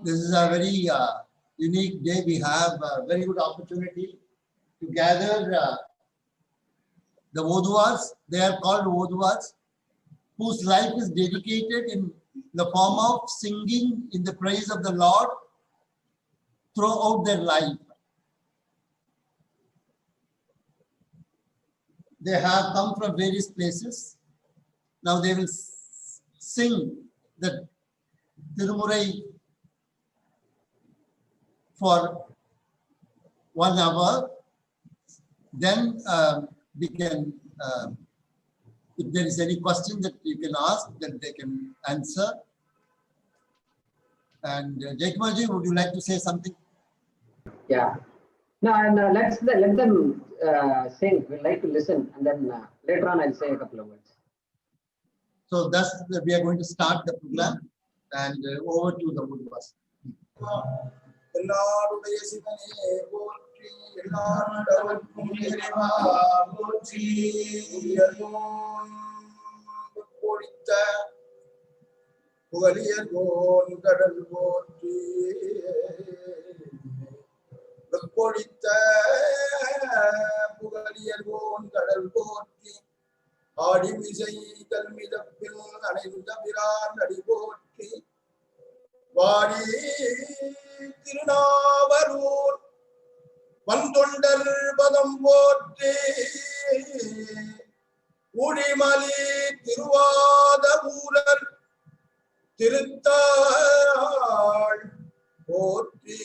This is a very unique day. We have a very good opportunity to gather the Voduvas. They are called Voduvas, whose life is dedicated in the form of singing in the praise of the Lord throughout their life. They have come from various places. Now they will sing the Tirumurai for 1 hour. Then we can, if there is any question that you can ask, then they can answer. And Jayakumarji, would you like to say something? Yeah. No, and let them sing. We'd like to listen, and then later on I'll say a couple of words. So thus we are going to start the program, and over to the Voduvas. ஆடிமிசை கல்மிதப்பில் அணைந்த பிரான் அடி போற்றி வாடி திருநாவலூர் வந்தொண்டர் பதம் போற்றி ஊழிமலி திருவாத ஊரர் திருத்தாள் போற்றி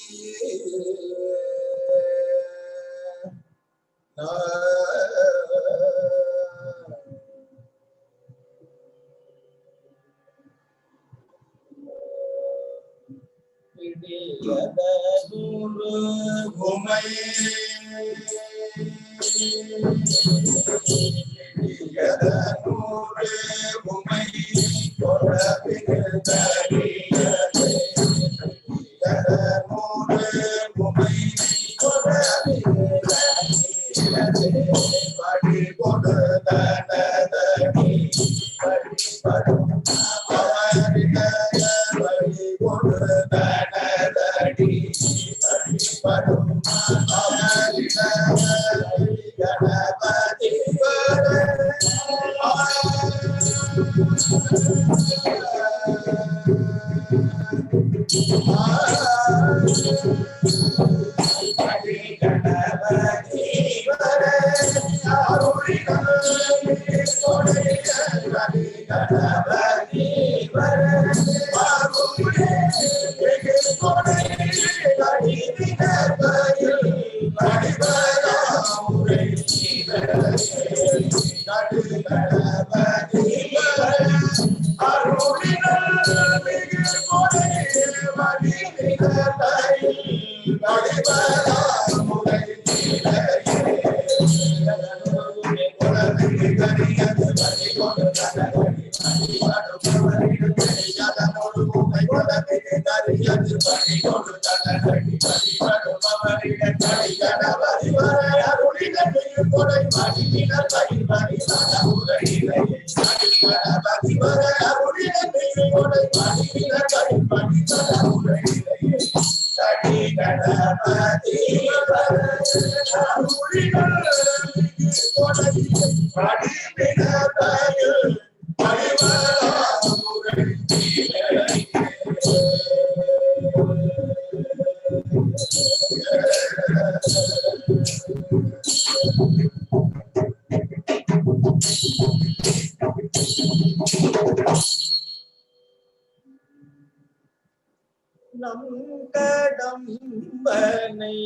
கடம்பனை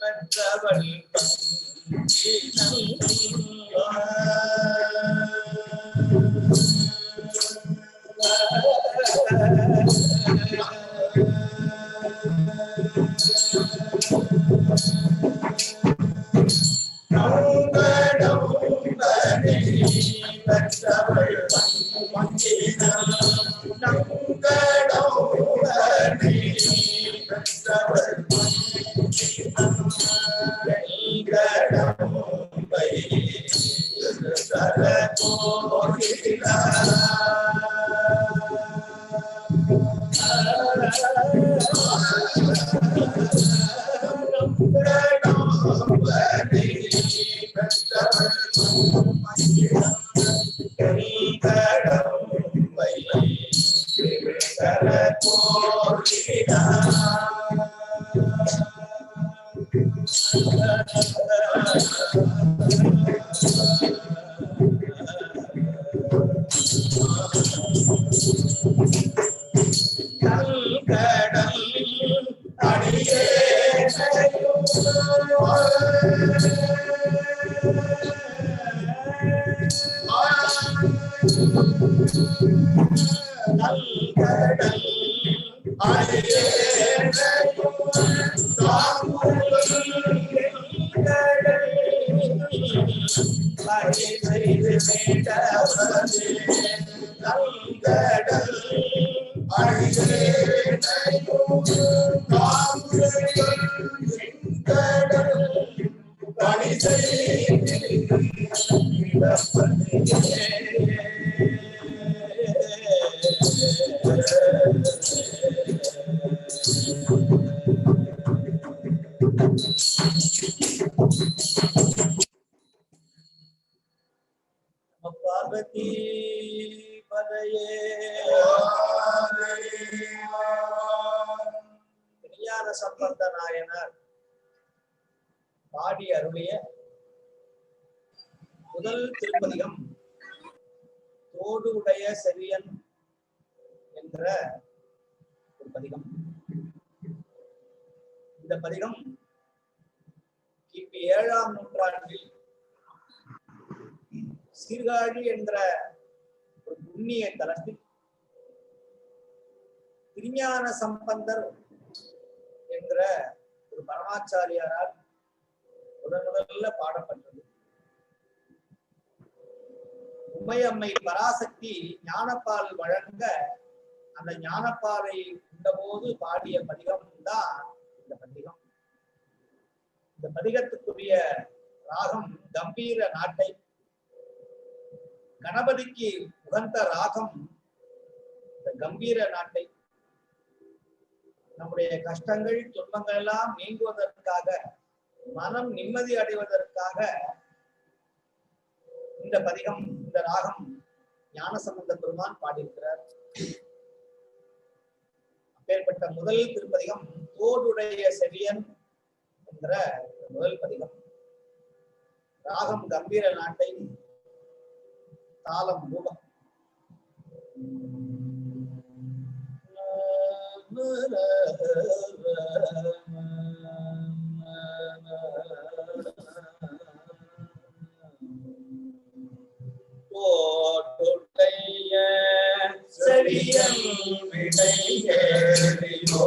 பெற்றவள் பார்வதி பதையே ஞான சம்பந்த நாயனார் பாடி அருளிய முதல் திருப்பதிகம் தோடு உடைய செவியன் என்ற ஒரு பதிகம். இந்த பதிகம் கிபி 7ஆம் நூற்றாண்டில் சீர்காழி என்ற ஒரு புண்ணிய தலத்தில் திருஞான சம்பந்தர் என்ற ஒரு பரமாச்சாரியாரால் முதல்ல பாடப்பட்டது. உமையம்மை பராசக்தி ஞானப்பால் வழங்க அந்த ஞானப்பாலை உண்டபோது பாடிய பதிகம் தான் இந்த பதிகம். இந்த பதிகத்துக்குரிய ராகம் கம்பீர நாட்டை, கணபதிக்கு உகந்த ராகம் இந்த கம்பீர நாட்டை. நம்முடைய கஷ்டங்கள் துன்பங்கள் எல்லாம் நீங்குவதற்காக, மனம் நிம்மதி அடைவதற்காக இந்த பதிகம், இந்த ராகம் ஞானசம்பந்த பெருமான் பாடியிருக்கிறார். அப்பேற்பட்ட முதல் திருப்பதிகம் தோடுடைய செவியன் என்ற முதல் பதிகம். ராகம் கம்பீர நாட்டை, தாளம் ரூபம். தோடுடைய செவியன் விடையேறியோ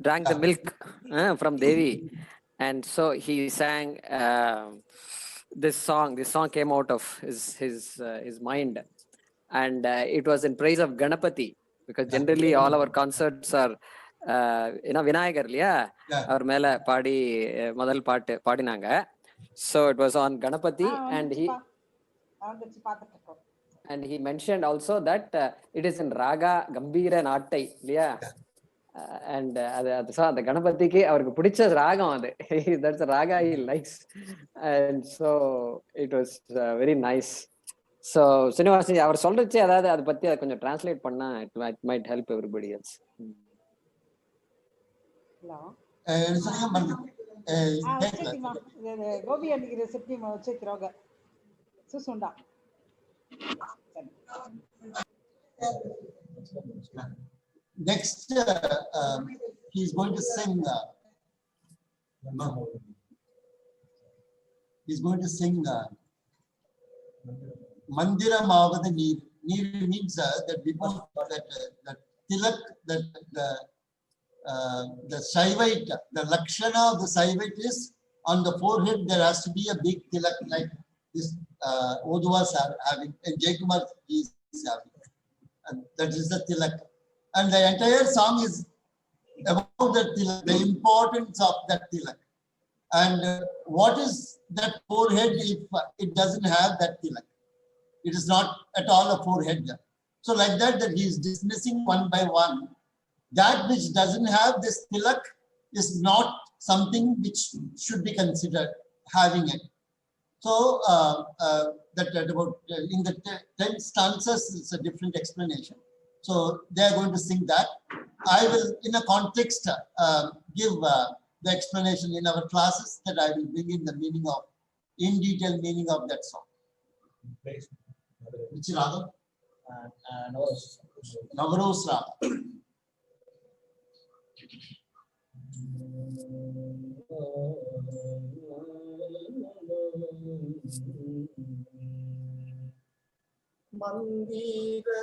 Drank the milk from Devi, and so he sang this song. This song came out of his mind, and it was in praise of Ganapati, because generally all our concerts are Vinayagar இல்லையா அவர் மேல பாடி முதல் பாட்டு பாடினாங்க. So it was on Ganapati, and he mentioned also that it is in Raga Gambira Nattai இல்லையா, and அந்த கணபதிக்கு அவருக்கு பிடிச்ச ராகம் அது. That's a raga he likes, and so it was very nice. So Srinivasan அவர் சொல்றச்சு, அதாவது அதை பத்தி அதை கொஞ்சம் டிரான்ஸ்லேட் பண்ணா it might help everybody else. Hello. Gobi aniki recipe ma vechikroga susunda. Next, he's going to sing. He's going to sing Mandira Mavada Neer. Neer means that before that tilak, the Shaivite, the Lakshana of the Shaivite is on the forehead, there has to be a big tilak like this Oduvas are having, and Jaikumar is having. And that is the tilak. And the entire song is about the tilak, the importance of that tilak. And what is that forehead if it doesn't have that tilak? It is not at all a forehead. So like that he is dismissing one by one. That which doesn't have this tilak is not something which should be considered having it. So that about in the 10 stanzas is a different explanation. So they are going to sing that. I will, in a context, give the explanation in our classes that I will bring in the meaning of, in detail meaning of that song. Which raga? Navaros raga.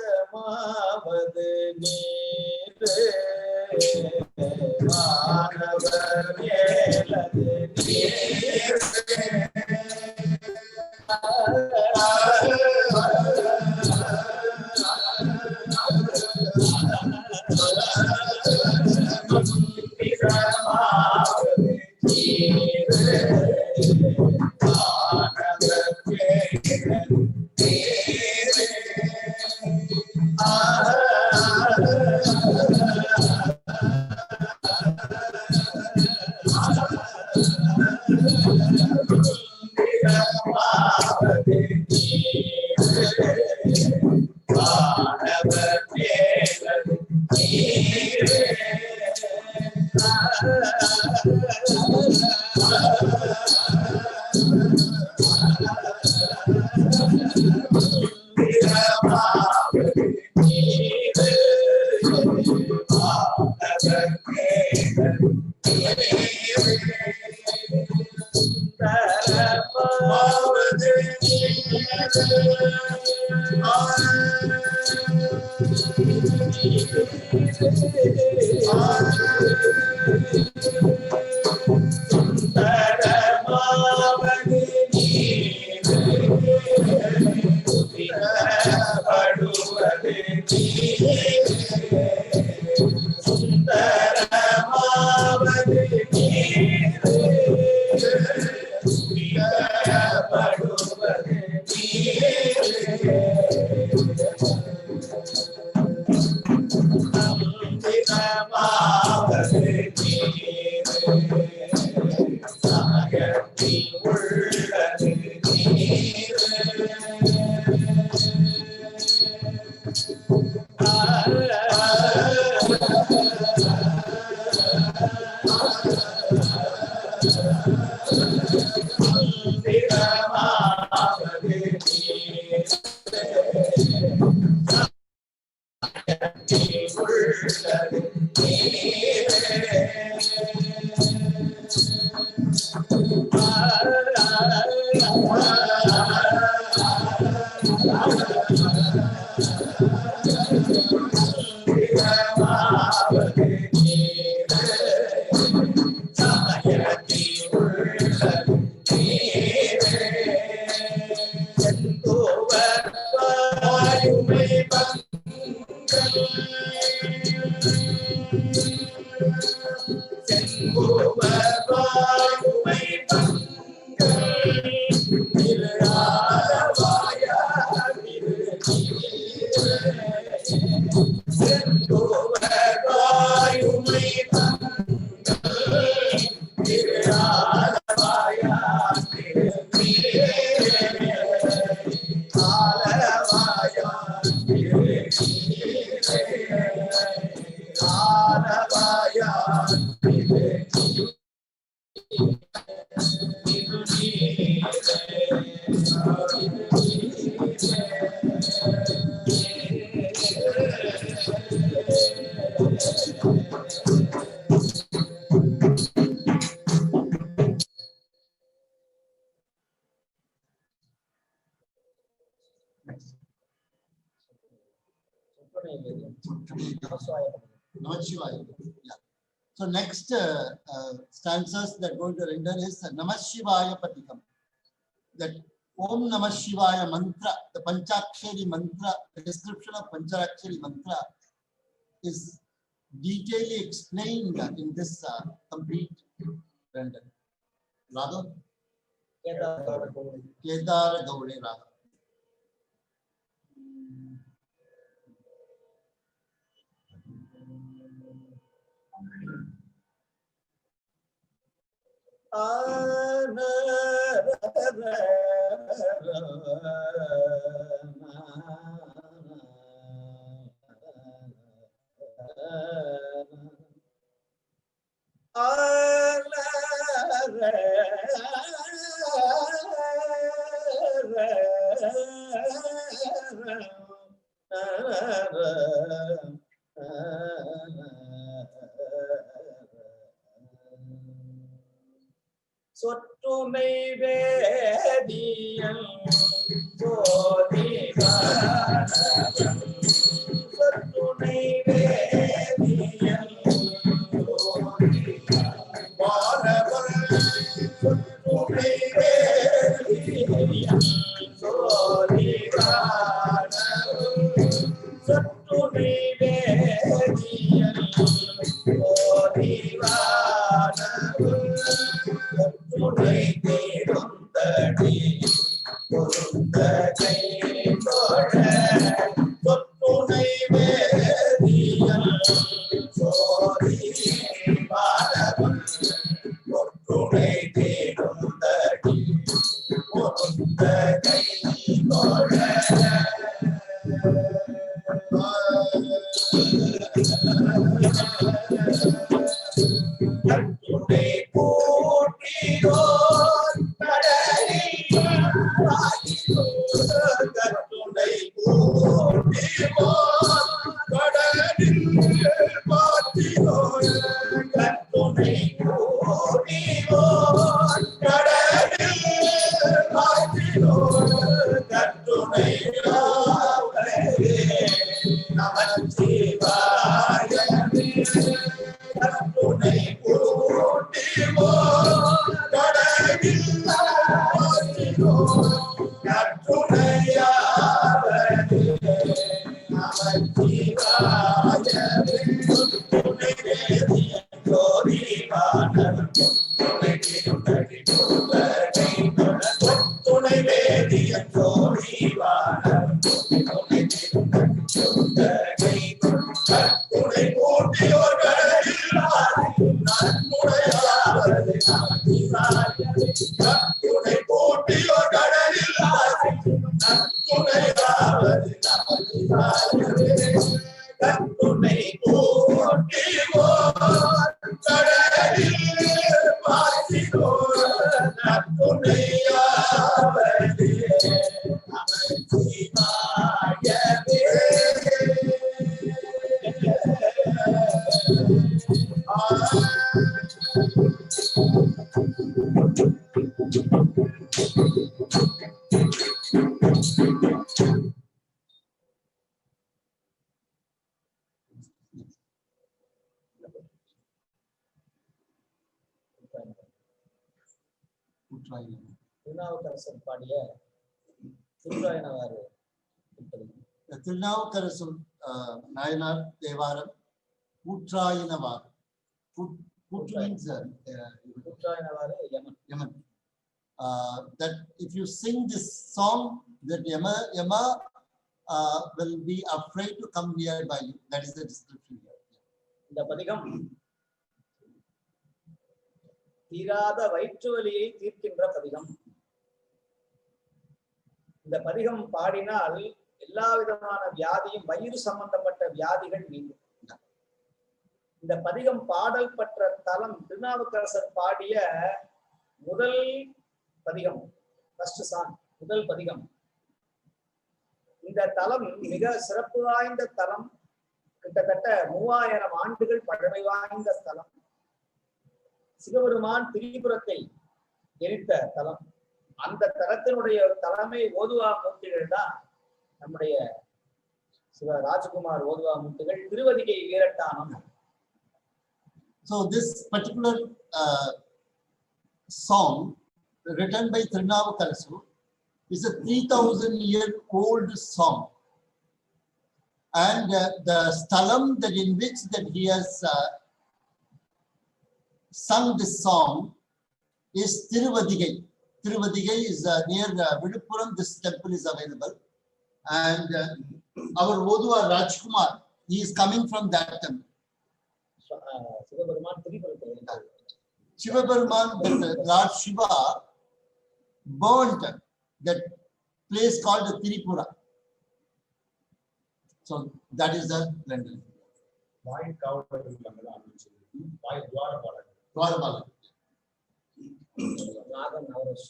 மந்திரமாவது நீரே மாணவர் மேலது Namashivaya. Yeah. So next stanzas that going to render is Namashivaya Patikam. That Om Namah Shivaya mantra, the Panchakshari mantra, the description of Panchakshari mantra is detailedly explained in this complete render. Raga? Kedara Gaure Raga. சொற்றுமை வேதியல் ஜோதிகாரன் சொற்றுமை வேதியல் ஜோதிகாரன் சொற்றுமை வேதியல் ஜோதிகாரன் சொற்றுமை வேதியல் ஜோதிகாரன் துணை தேடுந்தடி பொருந்த கை தோழ தொற்றுணை வேதியல் சோதி பாலவன் தொற்றுணை தேடுந்தடி பொருந்த கை தோழ துணை போற்றியோர் கடலில் கட்டுணை போற்றியோர் கடலில் பாற்றியோர் கட்டுணை போற்றியோர் கடலில் பாற்றியோர் கட்டுணை நமச்சிவாய கட்டுணை போற்றியோர் கடலில் பாற்றியோர் கட்டுணையாவது நமச்சிவாய துணை வேதிய ஜோதிகாரன் துணை திருந்தடி துணை துணை வேதிய ஜோதிகாரன் துணை திருந்தடி துணை போற்றியோர் கடலில் நன்முறையாவது நமச்சிவாய துணை போற்றியோர் கடலில் நன்முறையாவது நமச்சிவாய கட்டுணை போற்றியோர் கடலில் பாற்றியோர் நன்முறையாவது நமச்சிவாயவே. திருநாவுக்கரசர் பாடிய திருவாயனவாறு Thirunavukkarasu Nayanar Thevaram கூற்றாயினவாறு. Kutra means குற்றாயனவாறு Yaman. Yaman. That if you sing this song, that Yama will be afraid to come nearby you. That is the description here. இந்த பதிகம் தீராத வயிற்று வலியை தீர்க்கின்ற பதிகம். இந்த பதிகம் பாடினால் எல்லா விதமான வியாதியும், வயிறு சம்பந்தப்பட்ட வியாதிகள் நீங்கும். இந்த பதிகம் பாடல் பெற்ற தலம் திருநாவுக்கரசர் பாடிய முதல் பதிகம், ஃபர்ஸ்ட் சாங், முதல் பதிகம். இந்த தலம் மிக சிறப்பு வாய்ந்த தலம். கிட்டத்தட்ட 3000 ஆண்டுகள் பழமை வாய்ந்த தலம். சிவபெருமான் திரிபுரத்தை எரித்த தலம். அந்த தலத்தினுடைய தலைமை ஓதுவா மூர்த்திகள் தான் நம்முடைய சிவ ராஜகுமார் ஓதுவா முத்துகள் Thiruvathigai Veerattanam. So this particular song written by Tirunavukarasu is a 3,000-year-old song, and the sthalam that in which that he has sung this song is Tiruvadigai. Tiruvadigai is near Viduppuram. This temple is available, and our Oduwa Rajkumar, he is coming from that temple. Sivaperuman திரிபுரத்தில் இருந்தார். Shivabarman, Lord Shiva burnt that place called the Tiripura. So that is the rendering. வாய் காவலர்கள் இருக்காங்களா அப்படின்னு சொல்லி வாய் துவாரபாலகர். Dwarapala. ராகம் Navaroj.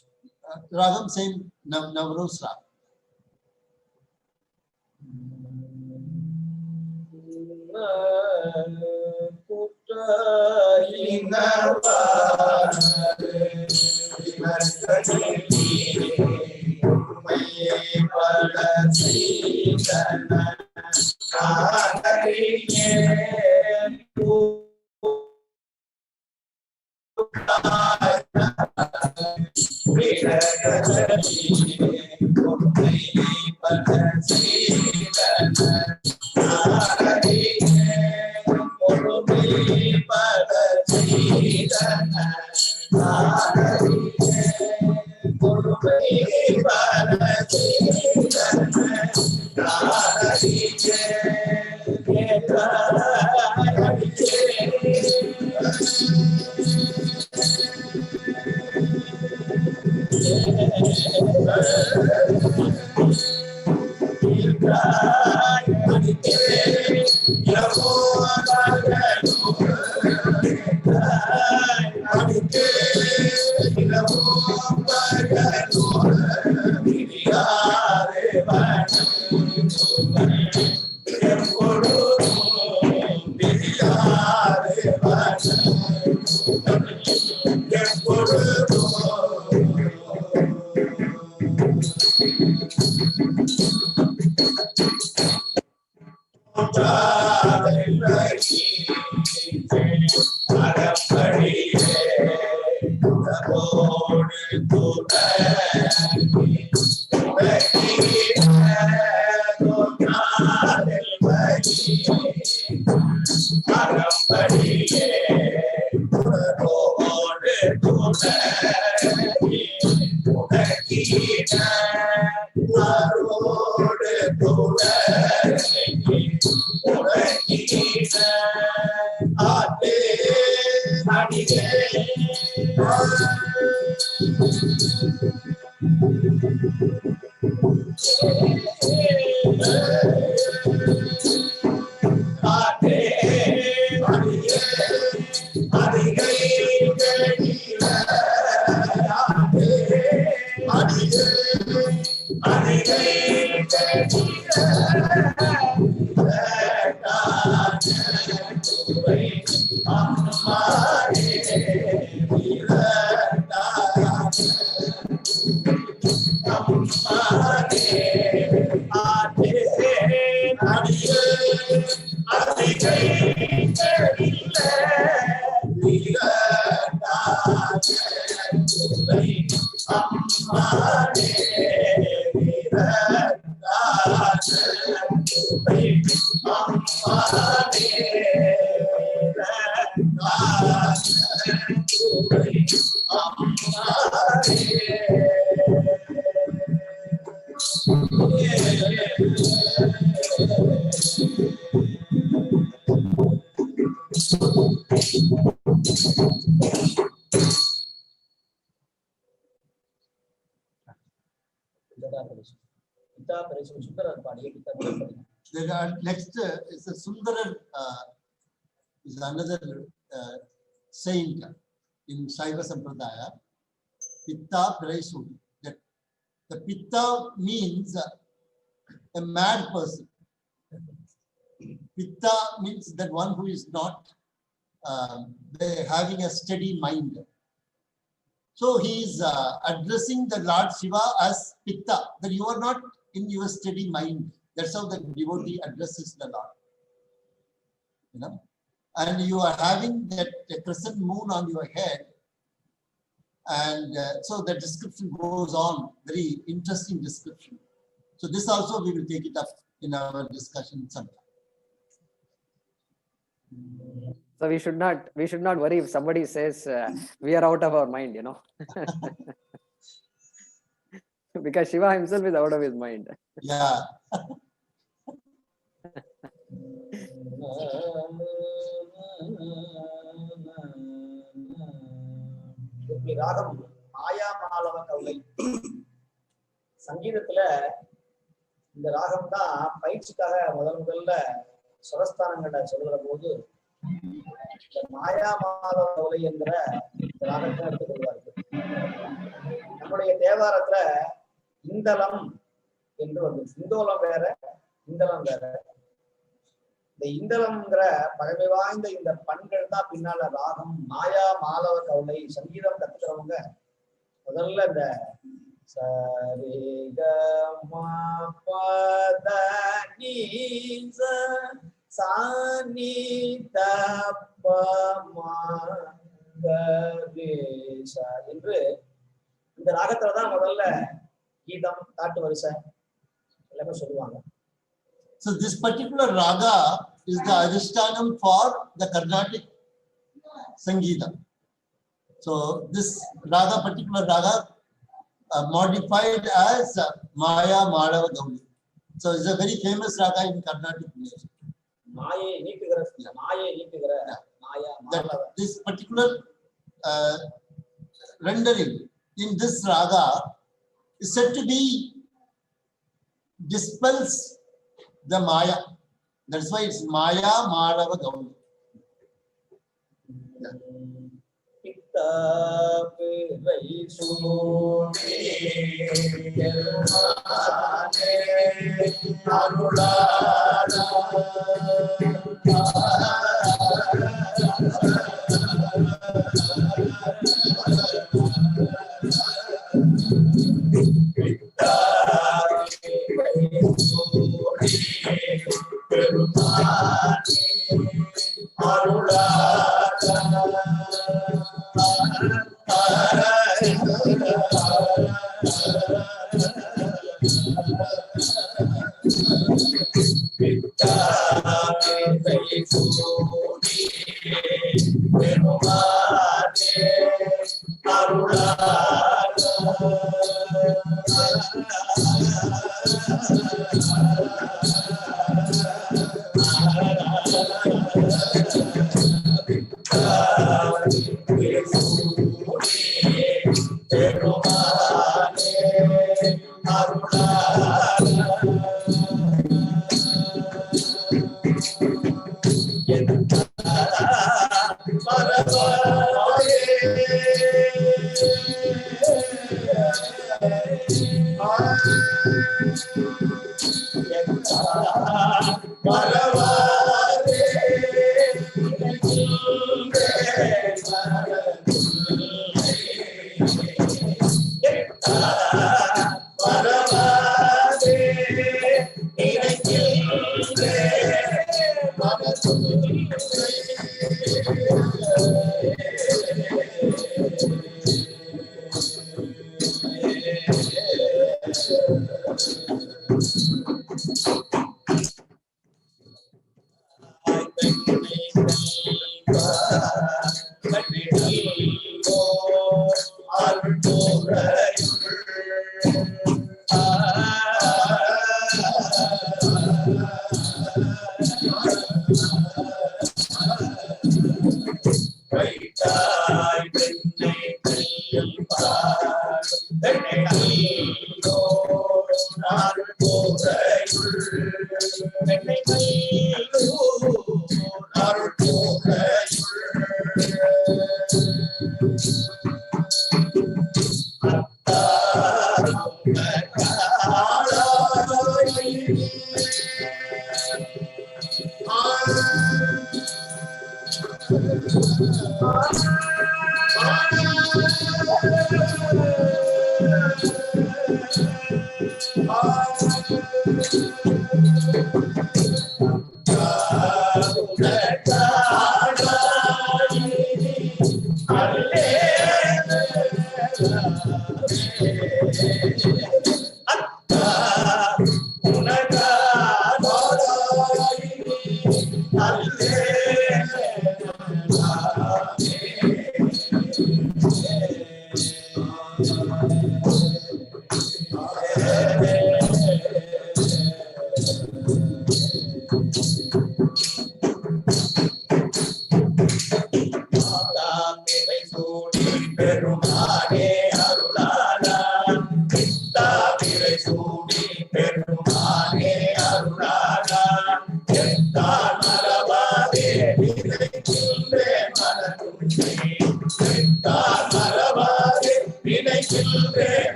Ragam same Navros Rag. The next is a Sundarar, is another saint in Shaiva Sampradaya, Pitta Piraisu. That the Pitta means a mad person. Pitta means that one who is not having a steady mind. So he is addressing the Lord Shiva as Pitta, that you are not in your steady mind. That's how the devotee addresses the Lord. You know, and you are having that crescent moon on your head, and so the description goes on, very interesting description. So this also we will take it up in our discussion sometime. So we should not worry if somebody says we are out of our mind, you know. Because Shiva himself is out of his mind. Yeah. இப்படி ராகம் மாயா மாலவ கவுளை. சங்கீதத்துல இந்த ராகம் தான் பயிற்சிக்காக முதல்ல சுரஸ்தானங்களை சொல்லுற போது இந்த மாயா மாலவ கவுளை என்கிற ராகத்தை எடுத்துக்கொள்வார்கள். நம்முடைய தேவாரத்துல இந்தளம் என்று வந்து சிந்தோலம் வேற, இந்தளம் வேற. இந்த இந்தளம்ங்கிற பழமை வாய்ந்த இந்த பண்கள் தான் பின்னால ராகம் மாயா மாலவ கவுளை. சங்கீதம் கத்துக்கிறவங்க முதல்ல இந்த என்று இந்த ராகத்துலதான் முதல்ல கீதம், தாட்டு வரிசை எல்லாமே சொல்லுவாங்க. So this particular raga is the adhishtanam for the Carnatic Sangeeta. So this raga, particular raga, modified as Maya Malava Gauli. So it's a very famous raga in Carnatic music. மாயை நீக்குகிற மாயா Malwa. This particular rendering in this raga is said to be dispels the Maya. That's why it's Maya Malava Gauli.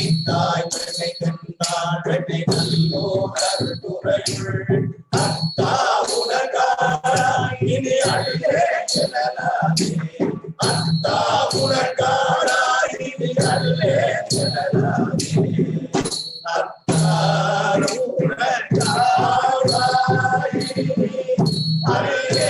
அழைத்தாய் பெண்ணை கண்டாள் பெண்ணை நல்லோ கருத்துறையுள் அத்தா உனக்காராய் இனி அழுதே செல்லலாமே அத்தா உனக்காராய் இனி அழுதே செல்லலாமே அத்தா உனக்காராய் இனி அழுதே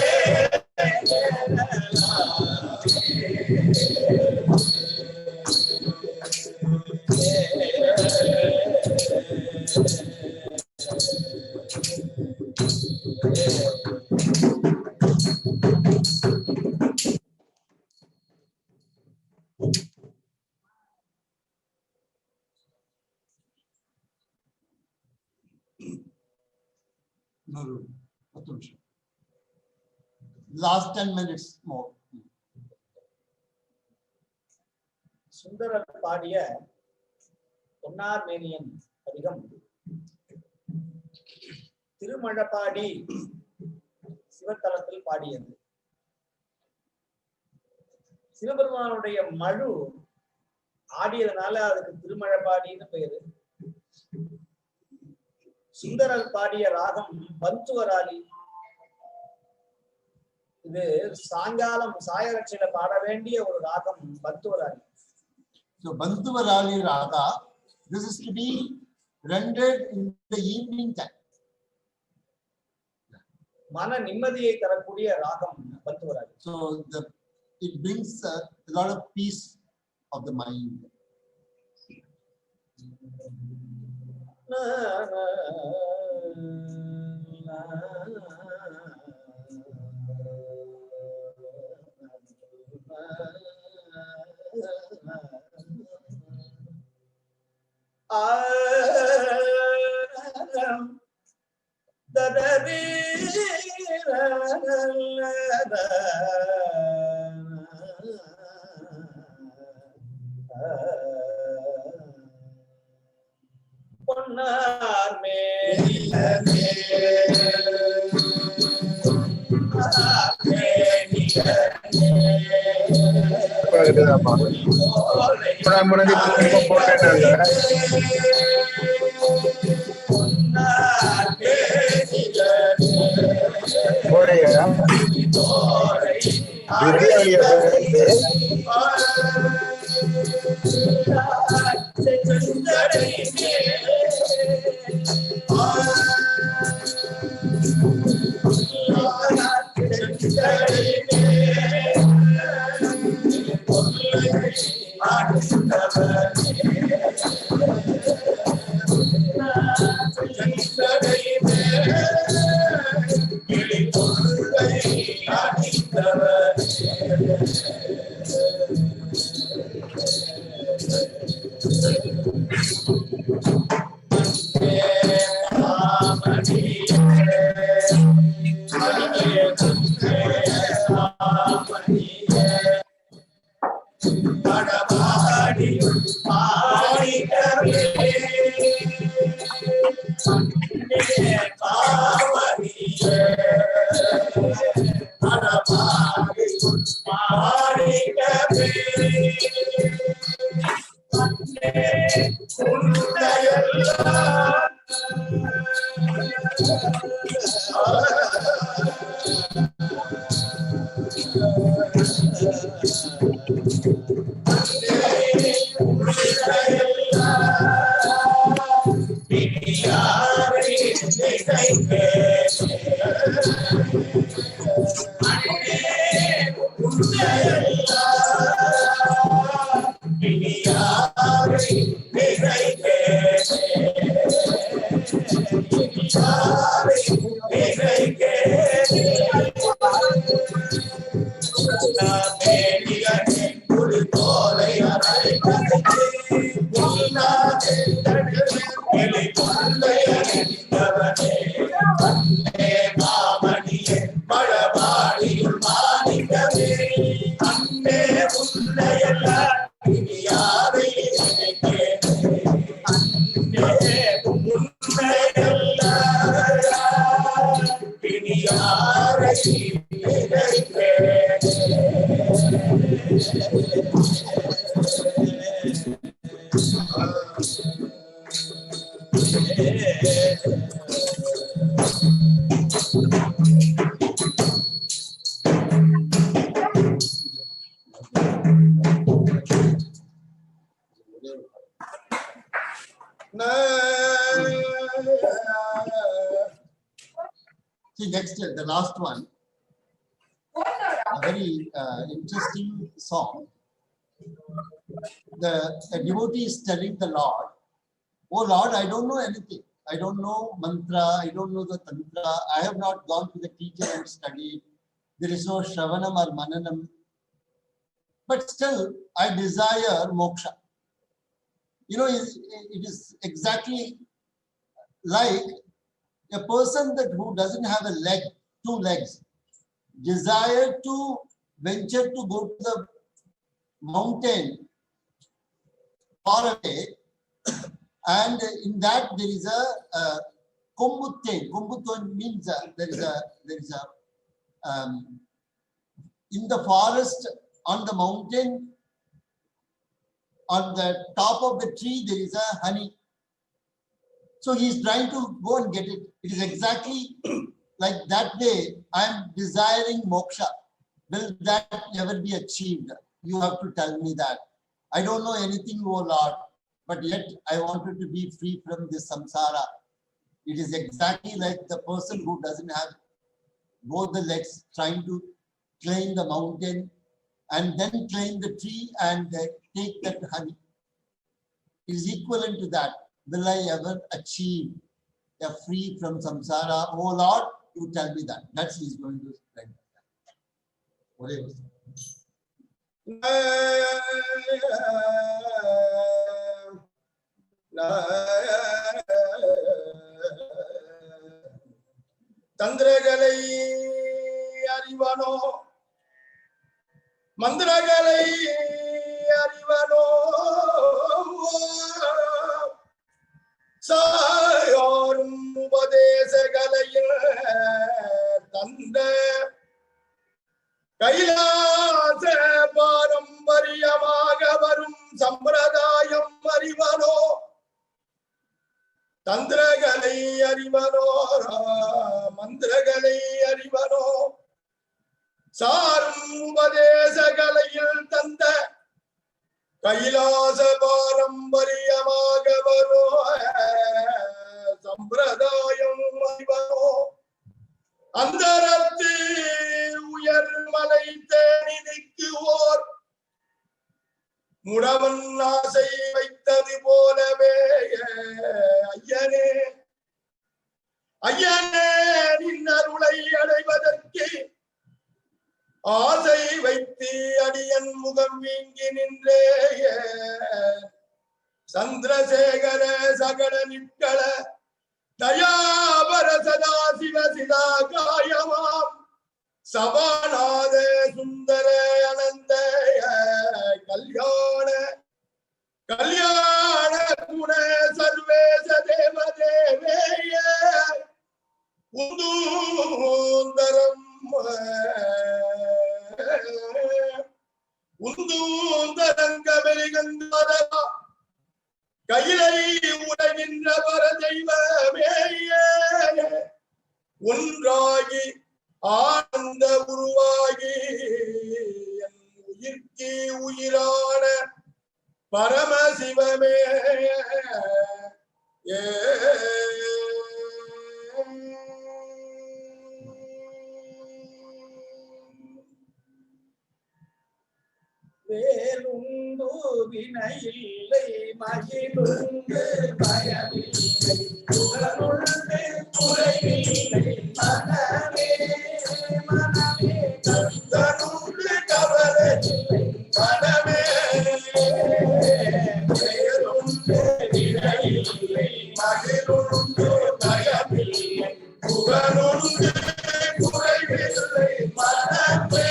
Last 10 minutes more. சுந்தரர் பாடிய பொன்னார் மேனியன் பதிகம் திருமழபாடி சிவத்தலத்தில் பாடியது. சிவபெருமானுடைய மழு ஆடியதுனால அதுக்கு திருமழபாடின்னு பெயரு. சுந்தரர் பாடிய ராகம் பந்துவராளி. இது சாயங்காலம் சாயரட்சியில பாட வேண்டிய ஒரு ராகம் Pantuvarali. So Bantuvarali Raga, this is to be rendered in the evening time. மன நிம்மதியை தரக்கூடிய ராகம் Pantuvarali. So it brings a lot of peace of the mind. Ponnar Meniyane See, next, the last one, a very interesting song. The devotee is telling the Lord, "Oh Lord, I don't know anything. I don't know mantra, I don't know the tantra, I have not gone to the teacher and studied. There is no shravanam or mananam. But still, I desire moksha." You know, it is exactly like a person who doesn't have a leg, two legs, desire to venture to go to the mountain far away, and in that there is a kombuthen. Kombuthen means there is a in the forest, on the mountain, on the top of the tree there is a honey. So he is trying to go and get it. It is exactly like that way. I am desiring moksha. Will that ever be achieved? You have to tell me that. I don't know anything, O Lord, but yet I wanted to be free from this samsara. It is exactly like the person who doesn't have both the legs, trying to climb the mountain and then climb the tree and take that honey. It is equivalent to that. Will I ever achieve a free from samsara? Oh Lord, you tell me that. That's what he's going to explain. Whatever. தந்திரகளை அறிவனோ மந்திரங்களை அறிவனோ சாயோரும் உபதேசகலையில் தந்த கைலாச பாரம்பரியமாக வரும் சம்பிரதாயம் அறிவனோ தந்திரகளை அறிவனோ மந்திரங்களை அறிவனோ சாரும் உபதேசகலையில் தந்த கைலாச பாரம்பரியமாக வரோ சம்பிரதாயம் அறிவனோ அந்தரத்து உயர்மலை தேனிக்கு ஓர் முடவன் ஆசை வைத்தது போலவே ஐயனே ஐயனே நின் அருளை அடைவதற்கு ஆசை வைத்து அடியன் முகம் வீங்கி நின்றே சந்திரசேகர சகல நிற்கள தயாபர சதா சிவ சிதா காயமாம் சபாநாத சுந்தர அனந்த கல்யாண கல்யாண குண சர்வேச தேவ தேவேய உந்தூந்தரம் உந்தூந்தரங்கமெலிகந்தார கையிலை உலகின்ற பர தெய்வமேய ஒன்றாகி ஆனந்த உருவாகி என் உயிர்க்கு உயிரான பரமசிவமே வேலுண்டு வினையில்லை மகிழுண்டு பயமில்லை புகழுண்டு குறைவில்லை மனமே மனமே கந்தனுண்டு கவலையில்லை மனமே வேலுண்டு வினையில்லை மகிழுண்டு பயமில்லை புகழுண்டு குறைவில்லை மனமே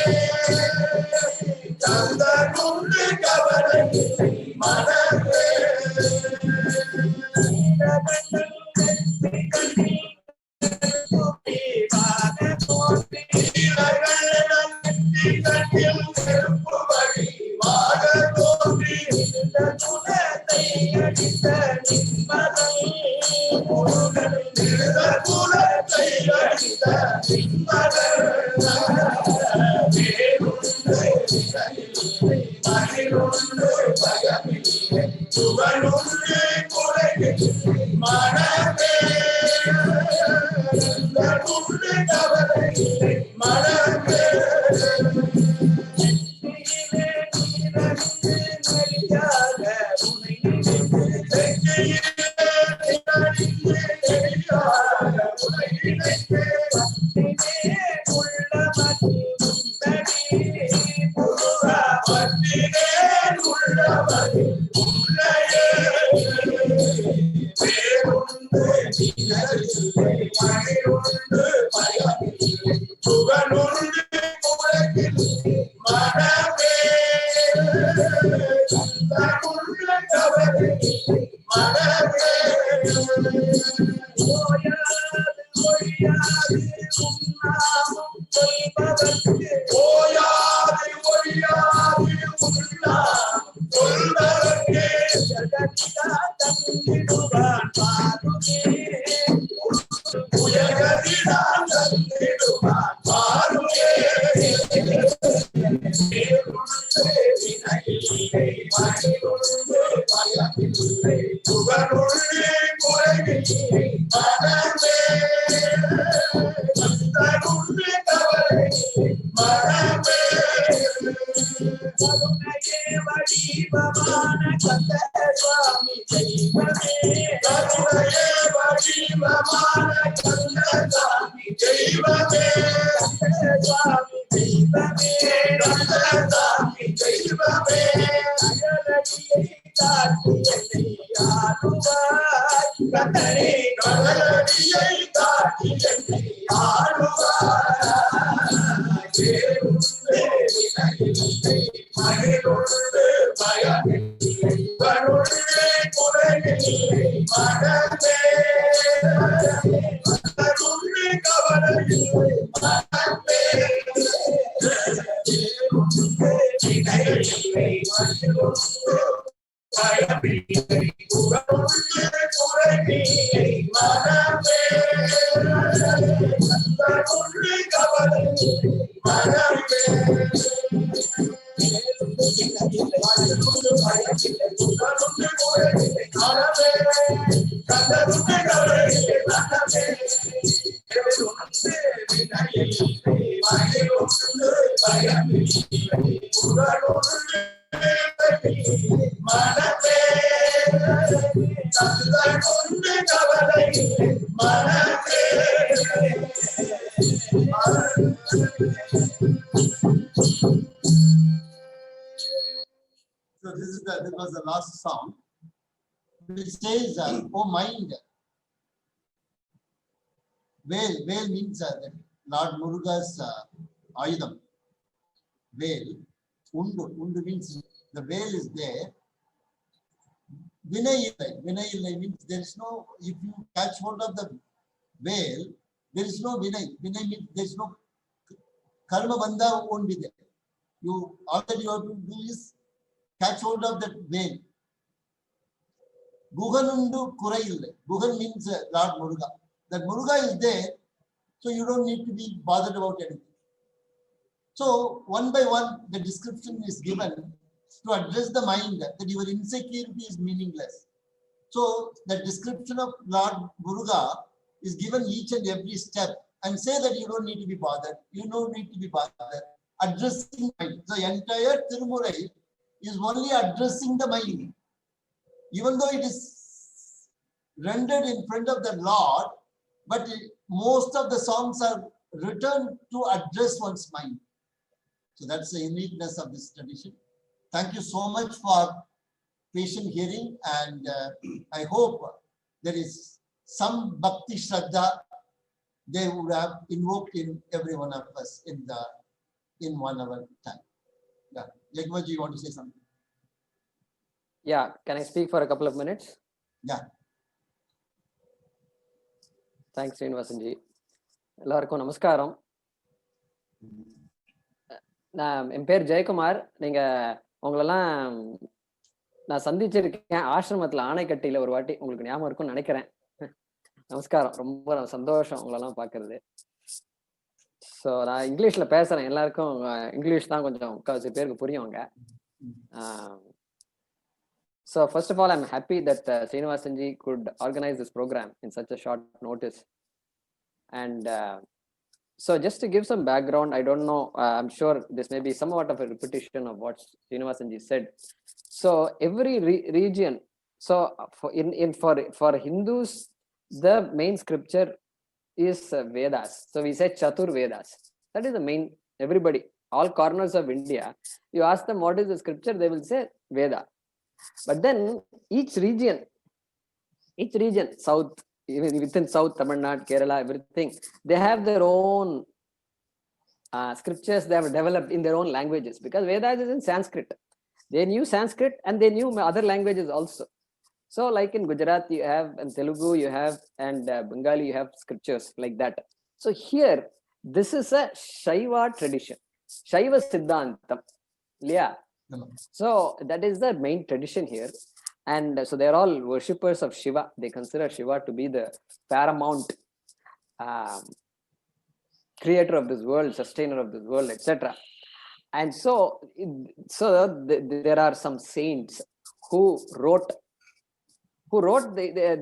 கந்தனுண்டு கவலையில்லை மனமே செருப்பு வழி வாக தோன்றி குலத்தை அடித்த நிம்மலை குலத்தை அடித்த நிம்மலை மகிழுண்டு பயமில்லை புகழுண்டு குறைவில்லை மனமே உண்டு கவலை இல்லை மனமே So this was the last song, which says, "Oh mind." Veil means Lord Muruga's Ayudham. Veil. Undu means the veil is there. Vinay means there is no, if you catch hold of the veil, there is no Vinay. Vinay means there is no karma bandha won't be there. All that you have to do is catch hold of that veil. Guhanundu Kurail. Guhan means Lord Muruga. That Muruga is there, so you don't need to be bothered about anything. So one by one, the description is given to address the mind that your insecurity is meaningless. So the description of Lord Muruga is given each and every step and say that you don't need to be bothered. You don't need to be bothered. Addressing mind. So entire Tirumurai is only addressing the mind. Even though it is rendered in front of the Lord, but most of the songs are written to address one's mind. So that's the uniqueness of this tradition. Thank you so much for patient hearing, and I hope there is some Bhakti Shraddha they would have invoked in every one of us in 1 hour time. Yeah. Yagmaji, you want to say something? Yeah, can I speak for a couple of minutes? Yeah. Thanks, Srinivasanji. எல்லாருக்கும் நமஸ்காரம். என் பேர் ஜெயக்குமார். நீங்க உங்களெல்லாம் நான் சந்திச்சிருக்கேன் ஆசிரமத்துல ஆணைக்கட்டியில ஒரு வாட்டி, உங்களுக்கு ஞாபகம் இருக்கும்னு நினைக்கிறேன். நமஸ்காரம், ரொம்ப சந்தோஷம் உங்களெல்லாம் பாக்குறது. ஸோ நான் இங்கிலீஷ்ல பேசுறேன், எல்லாருக்கும் இங்கிலீஷ் தான் கொஞ்சம் முக்கால்வாசி பேருக்கு புரியுங்க. So first of all, I'm happy that Srinivasanji could organize this program in such a short notice. And so just to give some background, I don't know, I'm sure this may be somewhat of a repetition of what Srinivasanji said. So every region, so for Hindus, the main scripture is Vedas. So we say Chatur Vedas. That is the main, everybody, all corners of India, you ask them what is the scripture, they will say Veda. But then each region, south, even within South, Tamil Nadu, Kerala, everything, they have their own scriptures they have developed in their own languages, because Vedas is in Sanskrit. They knew Sanskrit and they knew other languages also. So like in Gujarat you have, and Telugu you have, and Bengali you have scriptures like that. So here, this is a Shaiva tradition, Shaiva Siddhantam. Yeah. So that is the main tradition here. And so they're all worshippers of Shiva. They consider Shiva to be the paramount creator of this world, sustainer of this world, etc. And so, there are some saints who wrote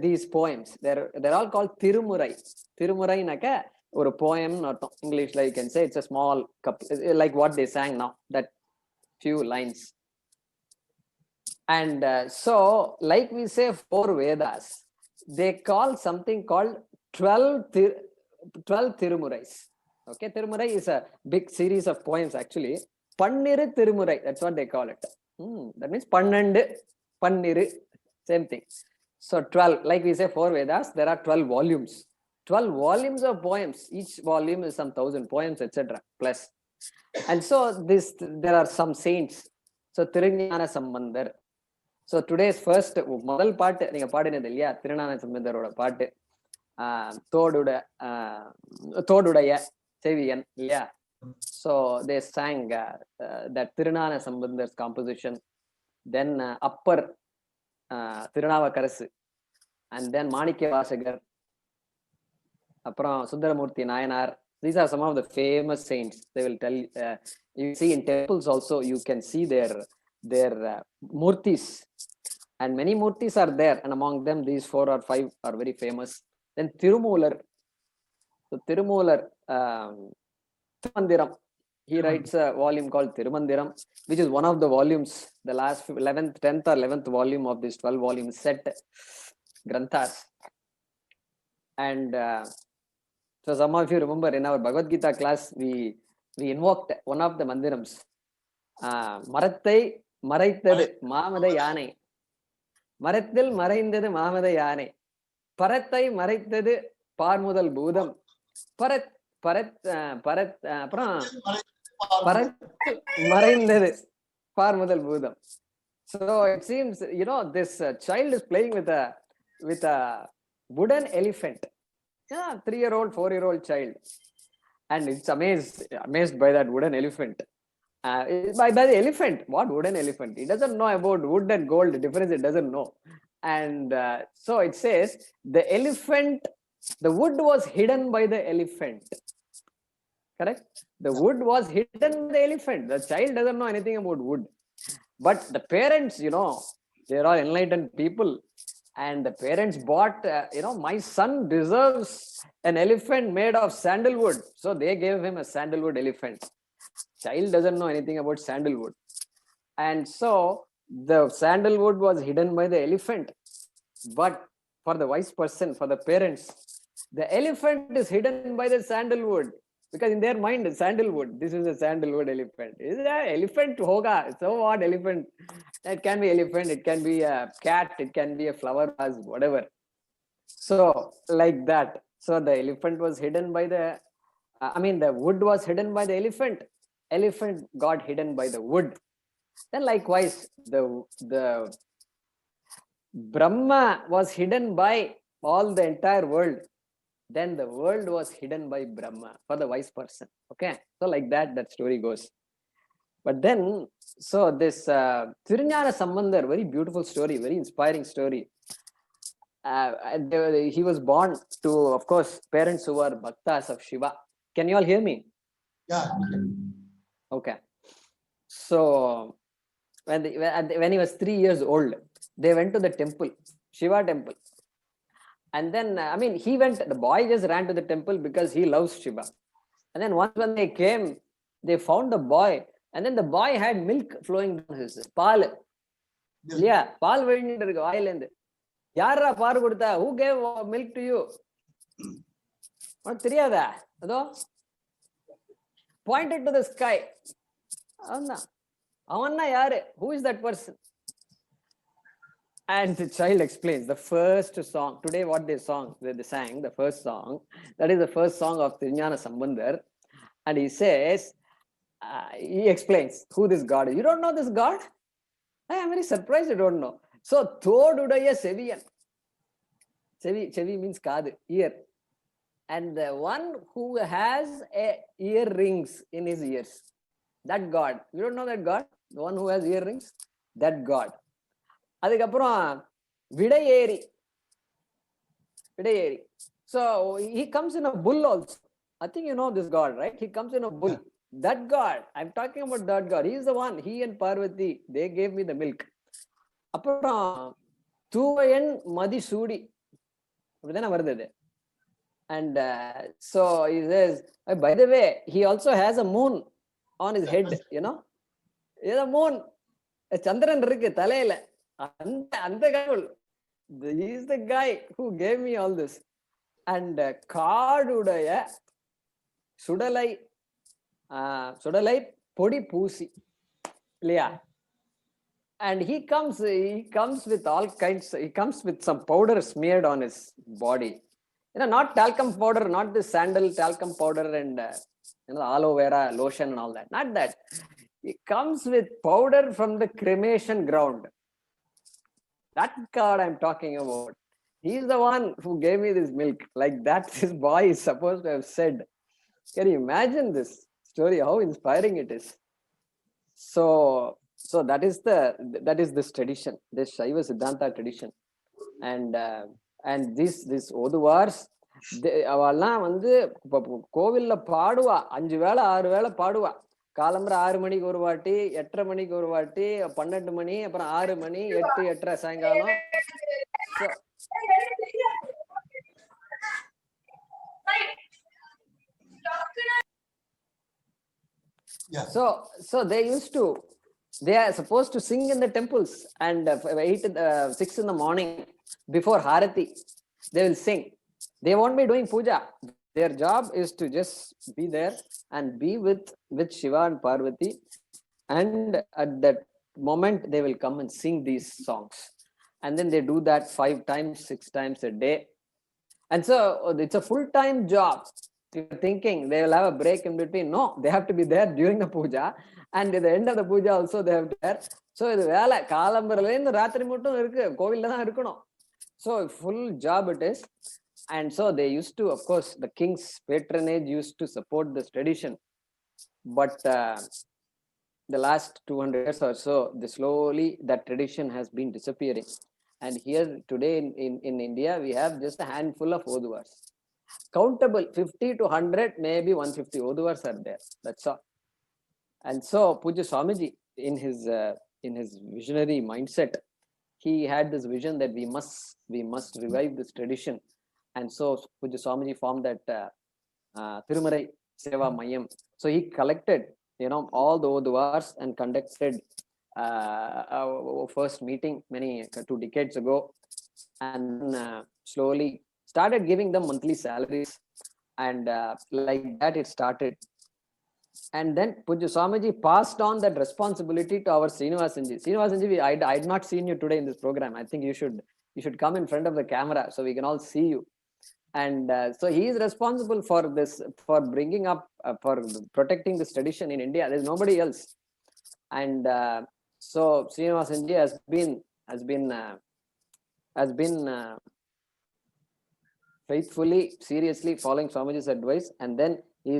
these poems. They're all called Tirumurai. Tirumurai naka or poem, or English, like you can say, it's a small cup, like what they sang now, that few lines. And so, like we say 4 Vedas, they call something called 12 Tirumurais. Okay, Tirumurai is a big series of poems actually. Panniru Tirumurai, that's what they call it. That means Pannandu, Panniru, same thing. So 12, like we say 4 Vedas, there are 12 volumes. 12 volumes of poems. Each volume is some 1,000 poems, etc. plus. And so there are some saints. So Thirugnana Sambandar. So today's first முதல் பாட்டு நீங்க பாடினது இல்லையா, திருஞான சம்பந்தரோட பாட்டு, தோடுடைய செவியன் இல்லையா. So they sang that Tirunana Sambandhar's composition, then Appar Tirunavakarasu, and then Manikya Vasagar, அப்புறம் Sundaramurthy Nayanar. These are some of the famous saints. They will tell you see in temples also, you can see their murtis, and many murtis are there, and among them these 4 or 5 are very famous. Then Tirumular. So Tirumular Thirumandiram, he writes a volume called Thirumandiram, which is one of the volumes, the last 11th, 10th or 11th volume of this 12 volume set Granthas. And so some of you remember in our Bhagavad Gita class, we invoked one of the mandirams. Marathai Maraithadu Mamada Yane. Marathil Maraindadu Mamada Yane. Parathai Maraithadu Parmudal Budam. Parat Maraindadu Parmudal Budam. So it seems, this child is playing with a wooden elephant. 3-year-old, 4-year-old child, and it's amazed by that wooden elephant. By the elephant, what wooden elephant? He doesn't know about wood and gold, the difference it doesn't know. And so it says the elephant, the wood was hidden by the elephant. Correct? The wood was hidden by the elephant. The child doesn't know anything about wood. But the parents, they're all enlightened people. And the parents bought, my son deserves an elephant made of sandalwood. So they gave him a sandalwood elephant. Child doesn't know anything about sandalwood. And so the sandalwood was hidden by the elephant. But for the wise person, for the parents, the elephant is hidden by the sandalwood. Because in their mind, sandalwood, this is a sandalwood elephant. Is it an elephant? Hoga. So what elephant? It can be elephant, it can be a cat, it can be a flower vase, whatever. So like that. So the elephant was hidden by the wood was hidden by the elephant. Elephant got hidden by the wood. Then likewise, the Brahma was hidden by all the entire world. Then the world was hidden by Brahma for the wise person. Okay. So like that story goes. But then, so this Thirugnana Sambandar, very beautiful story, very inspiring story. He was born to, of course, parents who were bhaktas of Shiva. Can you all hear me? Yeah. Okay. So when he was 3 years old, They went to the temple, Shiva temple. And then, he went, the boy just ran to the temple because he loves Shiva. And then once when they came, they found the boy. And then the boy had milk flowing down his paal. Yeah, paal vazhindu irukku vaayilende. Yarra paar kodutha? Who gave milk to you? Unakku theriyada? Adho pointed to the sky. Avanna yaru? Who is that person? And the child explains the first song. Today what they sang, the first song, that is the first song of Tirunjana Sambandar. And he says, he explains who this God is. You don't know this God? I am very surprised you don't know. So, Thodudaya Seviyan. Sevi means kaadu, ear. And the one who has earrings in his ears. That God. You don't know that God? The one who has earrings? That God. அதுக்கப்புறம் விடையேறி. So he comes in a bull also. I think you know this God, right? He comes in a bull. That God, I'm talking about that God. He is the one. He and Parvati, they gave me the milk. அப்புறம் தூவயன் மதிசூடி அப்படிதானே வருது. And so he says, by the way, he also has a moon on his head, you know. He has a moon. சந்திரன் இருக்கு தலையில. அந்த கடவுள். He is the guy who gave me all this. And காடுடைய சுடலை பொடி பூசி இல்லையா? And he comes with all kinds. He comes with some powder smeared on his body. Not talcum powder, not the sandal talcum powder and aloe vera lotion and all that. Not that. He comes with powder from the cremation ground. That God I'm talking about. He's the one who gave me this milk. Like that, this boy is supposed to have said. Can you imagine this story? How inspiring it is. So that is this tradition, this Shaiva Siddhanta tradition. And this Oduvars, அவெல்லாம் வந்து கோவில்ல பாடுவா. 5 வேளை 6 வேளை பாடுவா. காலம்பரை 6 மணிக்கு ஒரு வாட்டி, 8:30 மணிக்கு ஒரு வாட்டி, 12 மணி, அப்புறம் 6 மணி, 8, 8:30 சாயங்காலம். So they are supposed to sing in the temples, and 6 in the morning before Harati, they will sing. They won't be doing puja. Their job is to just be there and be with Shiva and Parvati, and at that moment they will come and sing these songs, and then they do that 5 times, 6 times a day. And so it's a full-time job. You're thinking they will have a break in between. No, they have to be there during the puja, and at the end of the puja also they have to be there. So இது வேலை காலம்பரில இருந்து ராத்திரி மட்டும் இருக்கு, கோவில்ல தான் இருக்கணும். So full job it is. And so they used to, of course, the king's patronage used to support this tradition. But the last 200 years or so, slowly that tradition has been disappearing. And here today in India, we have just a handful of Oduvars. Countable, 50 to 100, maybe 150 Oduvars are there. That's all. And so Pujya Swamiji, in his visionary mindset, he had this vision that we must revive this tradition. And so Pujya Swamiji formed that Thirumarai Seva Mayam. So he collected, all the Oduvars and conducted our first meeting 2 decades ago, and slowly started giving them monthly salaries, and like that it started. And then Pujya Swamiji passed on that responsibility to our Srinivasanji. Srinivasanji, I had not seen you today in this program. I think you should come in front of the camera so we can all see you. And so he is responsible for this, for bringing up, for protecting this tradition in India. There's nobody else. And so Srinivasanji has been faithfully, seriously following Swamiji's advice. And then he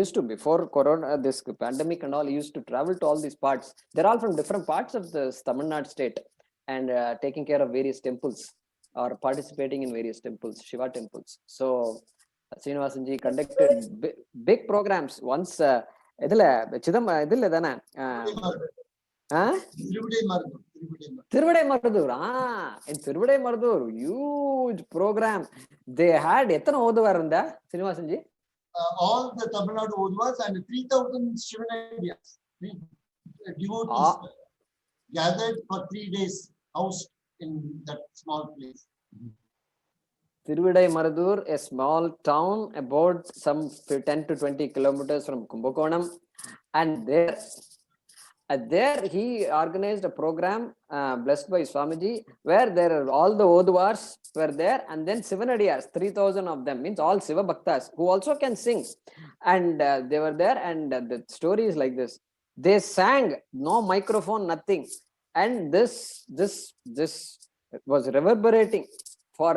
used to, before Corona, this pandemic and all, he used to travel to all these parts. They're all from different parts of the Tamil Nadu state, and taking care of various temples or participating in various temples, Shiva temples. So Srinivasanji conducted big programs. Once, Tiruvadai Marudur. In Tiruvadai Marudur, huge program. They had எத்தனை ஓதுவார் இருந்தா Srinivasan G? All the Tamil Nadu Oduvas and 3,000 Shivanayas. Devotees gathered for 3 days, housed in that small place. Tiruvadai Marudur, a small town about some 10 to 20 kilometers from Kumbakonam, and there he organized a program blessed by Swamiji, where there are all the Oduvars were there, and then Sivanadiyars, 3,000 of them, means all Siva Bhaktas who also can sing, and they were there, and the story is like this. They sang, no microphone, nothing, and this was reverberating for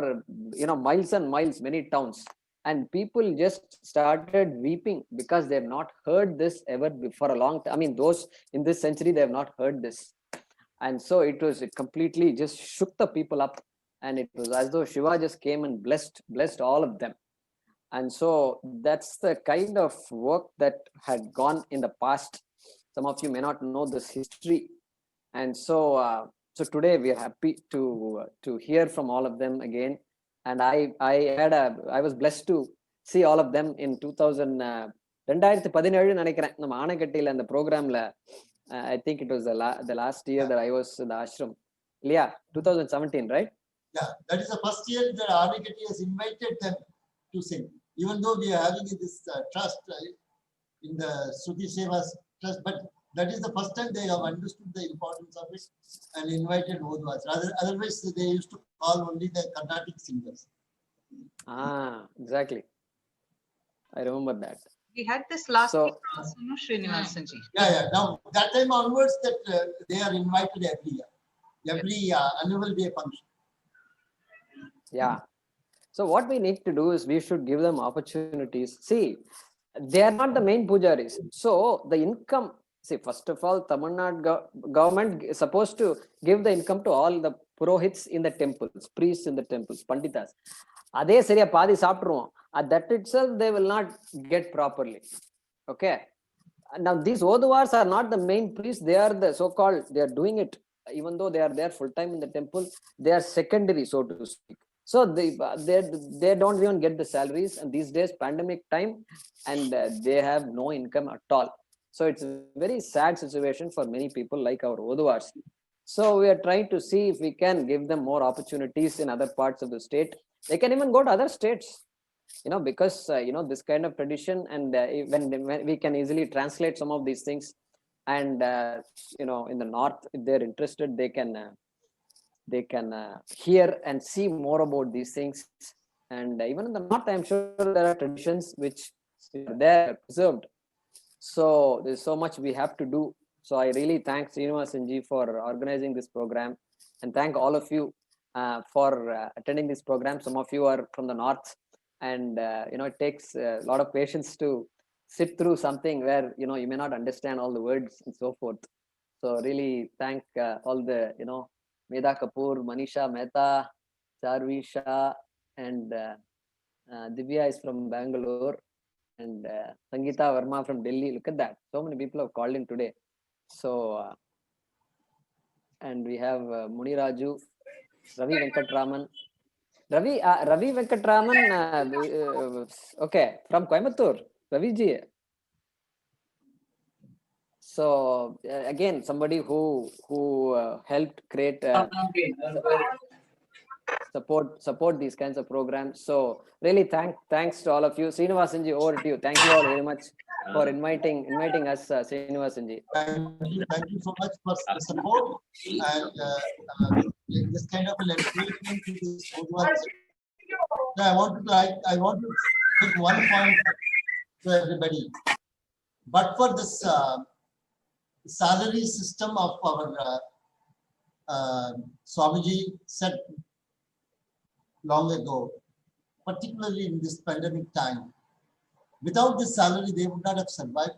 miles and miles, many towns, and people just started weeping because they have not heard this ever before a long time. I mean, those in this century, they have not heard this, and so it completely just shook the people up, and it was as though Shiva just came and blessed all of them. And so that's the kind of work that had gone in the past. Some of you may not know this history, and so today we are happy to hear from all of them again. And I was blessed to see all of them in 2017 நினைக்கிறேன் நம்ம ஆனைக்கட்டியில அந்த ப்ரோக்ராம்ல. I think it was the last year that I was in the ashram. இல்லையா? 2017, right? Yeah, that is the first year that Anekati has invited them to sing. Even though we are having this trust in the Shruti Sevas trust, but that is the first time they have understood the importance of it and invited Oduvas. Otherwise, they used to call only the Carnatic singers. Exactly. I remember that. We had this last So- week also, no, Srinivasan ji? Yeah. Now, that time onwards, that they are invited every year. Every annual day function. Yeah. So what we need to do is we should give them opportunities. See, they are not the main pujaris. So the income, see, first of all, Tamil Nadu government is supposed to give the income to all the purohits in the temples, priests in the temples, panditas. Adhe seriya paadi saaptruvom. At that itself, they will not get properly. Okay. Now these Oduvars are not the main priests. They are the so-called, they are doing it, even though they are there full time in the temple, they are secondary, so to speak. So they don't even get the salaries, and these days pandemic time, and they have no income at all. So it's a very sad situation for many people like our Oduvars. So we are trying to see if we can give them more opportunities in other parts of the state. They can even go to other states, because this kind of tradition, and when we can easily translate some of these things, and in the north, if they're interested, they can hear and see more about these things. And even in the north, I'm sure there are traditions which they're preserved. So there's so much we have to do. So I really thank Srinivasan ji for organizing this program, and thank all of you for attending this program. Some of you are from the north, and it takes a lot of patience to sit through something where you may not understand all the words and so forth. So really thank all the Medha Kapoor, Manisha Mehta, Charvi Shah, and Divya is from Bangalore, and Sangeeta Verma from Delhi. Look at that. So many people have called in today. So, and we have Muni Raju, Ravi Venkatraman. Ravi Venkatraman, okay, from Coimbatore, Ravi ji. So again, somebody who helped create support these kinds of programs. So really thanks to all of you. Srinivasan ji, over to you. Thank you all very much for inviting us, Srinivasan ji. Thank you so much for the support and this kind of an encouragement to this Oduvas. I want to make one point to everybody. But for this salary system of our Swamiji said long ago, particularly in this pandemic time, without this salary, they would not have survived.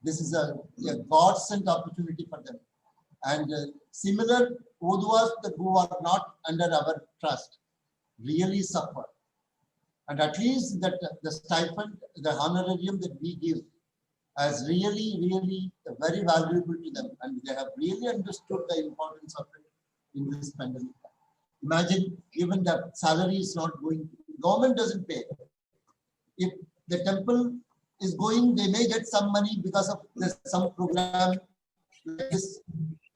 This is a God-sent opportunity for them. And similar Oduvas who are not under our trust really suffer. And at least that the stipend, the honorarium that we give has really very valuable to them, and they have really understood the importance of it in this pandemic. Imagine even the salary is not going, government doesn't pay. If the temple is going, they may get some money because of some program like this.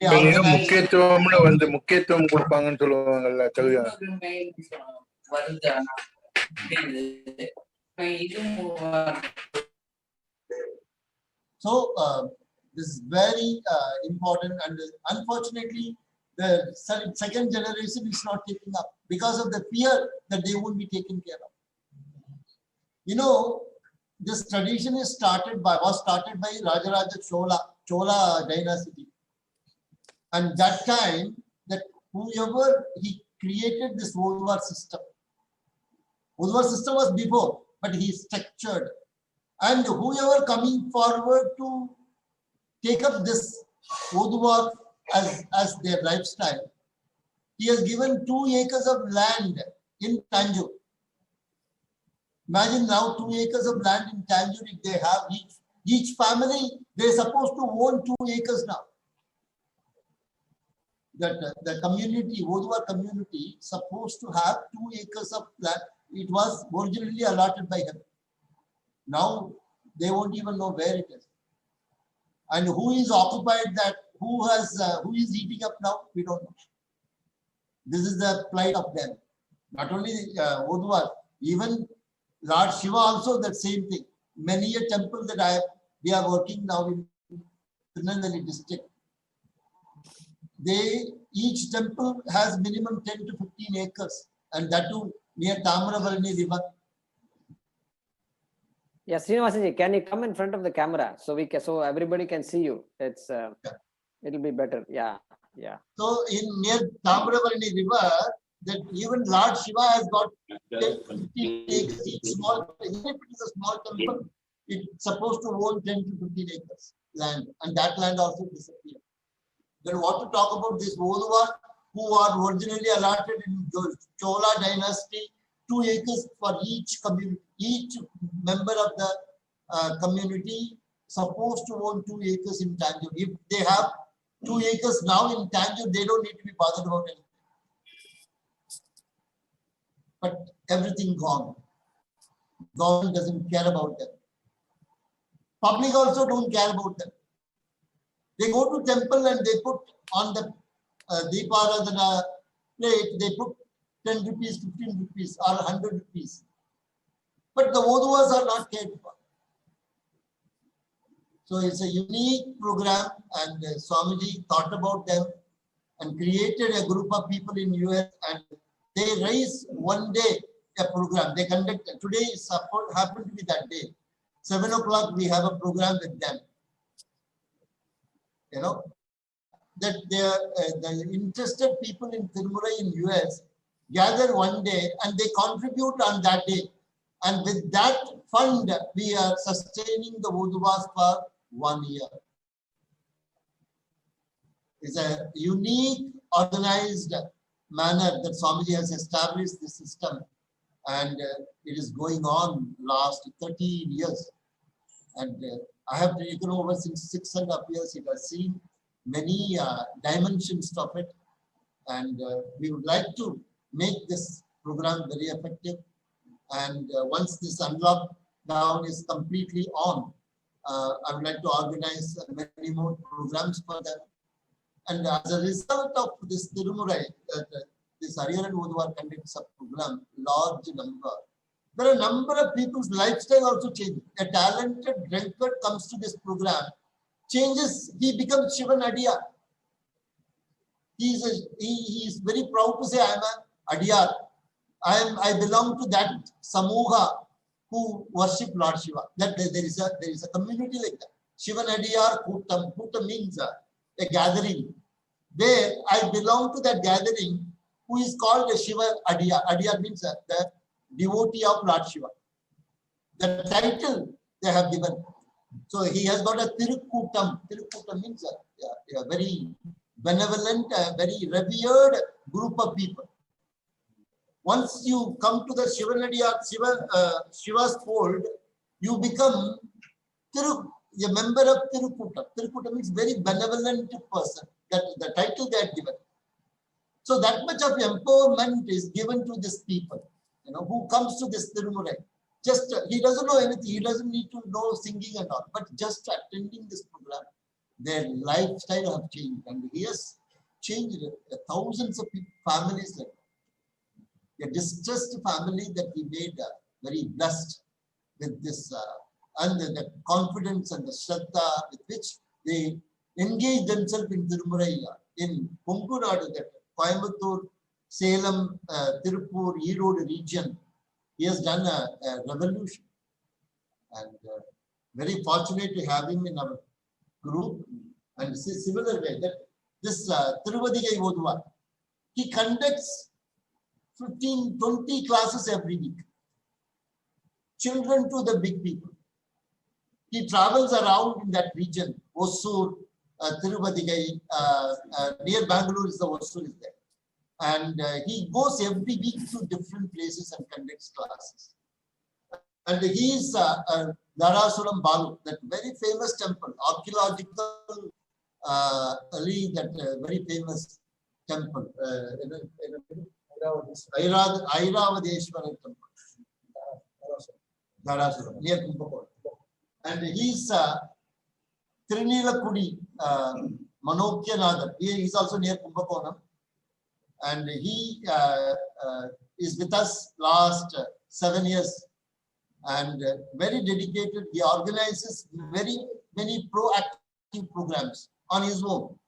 They இவங்க organize. முக்கியத்துவம்னு வந்து முக்கியத்துவம் கொடுப்பாங்கன்னு சொல்லுவாங்கல்ல கல்வி. So this is very important, and unfortunately the second generation is not taking up because of the fear that they won't be taken care of. You know, this tradition was started by Rajaraja Chola dynasty. And that time, that whoever he created this Oduvar system was before, but he structured. And whoever coming forward to take up this Oduvar as their lifestyle, he has given 2 acres of land in Tanjore. Imagine now 2 acres of land in Tanjore, if they have each family, they're supposed to own 2 acres now. That the community, Oduvar community, supposed to have 2 acres of land. It was originally allotted by him. Now they won't even know where it is. And who is occupied that, who is eating up now, we don't know. This is the plight of them. Not only Oduvar, even Lord Shiva also that same thing. Many a temple that we are working now in Tirunelveli district. Each temple has minimum 10 to 15 acres, and that too near Tamarabarani river. Yeah, Srinivasanji, can you come in front of the camera so everybody can see you? It'll be better. Yeah. So in near Tamarabarani river, that even Lord Shiva has got 10 to 15 acres. Each small, even if it is a small temple, it's supposed to own 10 to 15 acres land, and that land also disappeared. Then what to talk about this Oduvar, who are originally allotted in Chola dynasty, 2 acres for each community, each member of the community supposed to own 2 acres in Tanjore. If they have 2 acres now in Tanjore, they don't need to be bothered about anything. But everything gone. Government doesn't care about them. Public also don't care about them. They go to temple and they put on the Deeparadhana plate, they put 10 rupees, 15 rupees or 100 rupees. But the Oduvars are not cared for. So it's a unique program, and Swamiji thought about them and created a group of people in US, and they raised one day a program. They conducted, today happened to be that day. 7 o'clock we have a program with them. You know, that the interested people in Tirumurai in US gather one day and they contribute on that day. And with that fund, we are sustaining the Oduvars for 1 year. It's a unique, organized manner that Swamiji has established this system. And it is going on last 13 years. And I have taken over since 6.5 years. It has seen many dimensions of it, and we would like to make this program very effective. And once this unlock down is completely on, I would like to organize many more programs for them. And as a result of this Tirumurai, this Hariharan Oduvar conducts a program, large number. There are a number of people's lifestyle also changes. A talented drunkard comes to this program, changes, he becomes Shivan Adiyar. He is very proud to say, I am an Adiyar. I belong to that Samuha who worship Lord Shiva. That there is a community like that. Shivan Adiyar Kutam. Kutam means a gathering. There I belong to that gathering who is called a Shiva Adiyar. Adiyar means the devotee of Lord Shiva. The title they have given. So he has got a Tirukkutam. Tirukkutam means a very benevolent, very revered group of people. Once you come to the Shivanadiyar, Shiva's fold, you become a member of Tirukootam. Tirukootam means very benevolent person. That the title they are given. So that much of empowerment is given to these people, who comes to this Tirumurai. Just he doesn't know anything. He doesn't need to know singing and all. But just attending this program, their lifestyle have changed, and he has changed thousands of families. Like a distressed family that he made very blessed with this and the confidence and the shraddha with which they engage themselves in Tirumurai, in Punkunadu, that Coimbatore, Salem, Tirupur, Erode region. He has done a revolution, and very fortunate to have him in our group. And similar way that this Tiruvadigai Oduvar, he conducts 15, 20 classes every week. Children to the big people. He travels around in that region. Osur, Tiruvadigai, near Bangalore is the Osur is there. And he goes every week to different places and conducts classes. And he is Dharasuram Balu, that very famous temple, archaeological, that very famous temple, Airavadeshwara temple, Dharasuram, near Kumbakonam. And he is Trinilakudi Manokyanadar. He is also near Kumbakonam. And he is with us last 7 years, and very dedicated. He organizes very many proactive programs on his own.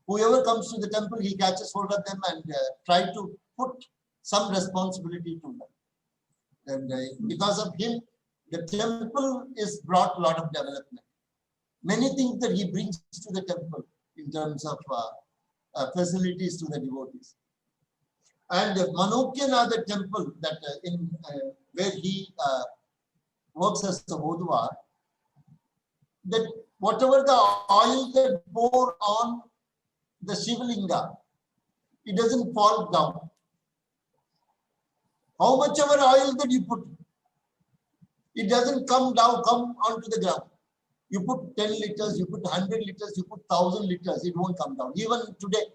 Whoever comes to the temple, he catches hold of them and try to put some responsibility to them. And because of him, the temple is brought a lot of development. Many things that he brings to the temple in terms of facilities to the devotees. And Manokyanada temple, that where he works as the Oduvar, that whatever the oil that pour on the Shivalinga, it doesn't fall down. How much ever oil that you put, it doesn't come down, come onto the ground. You put 10 liters, you put 100 liters, you put 1,000 liters, it won't come down. Even today,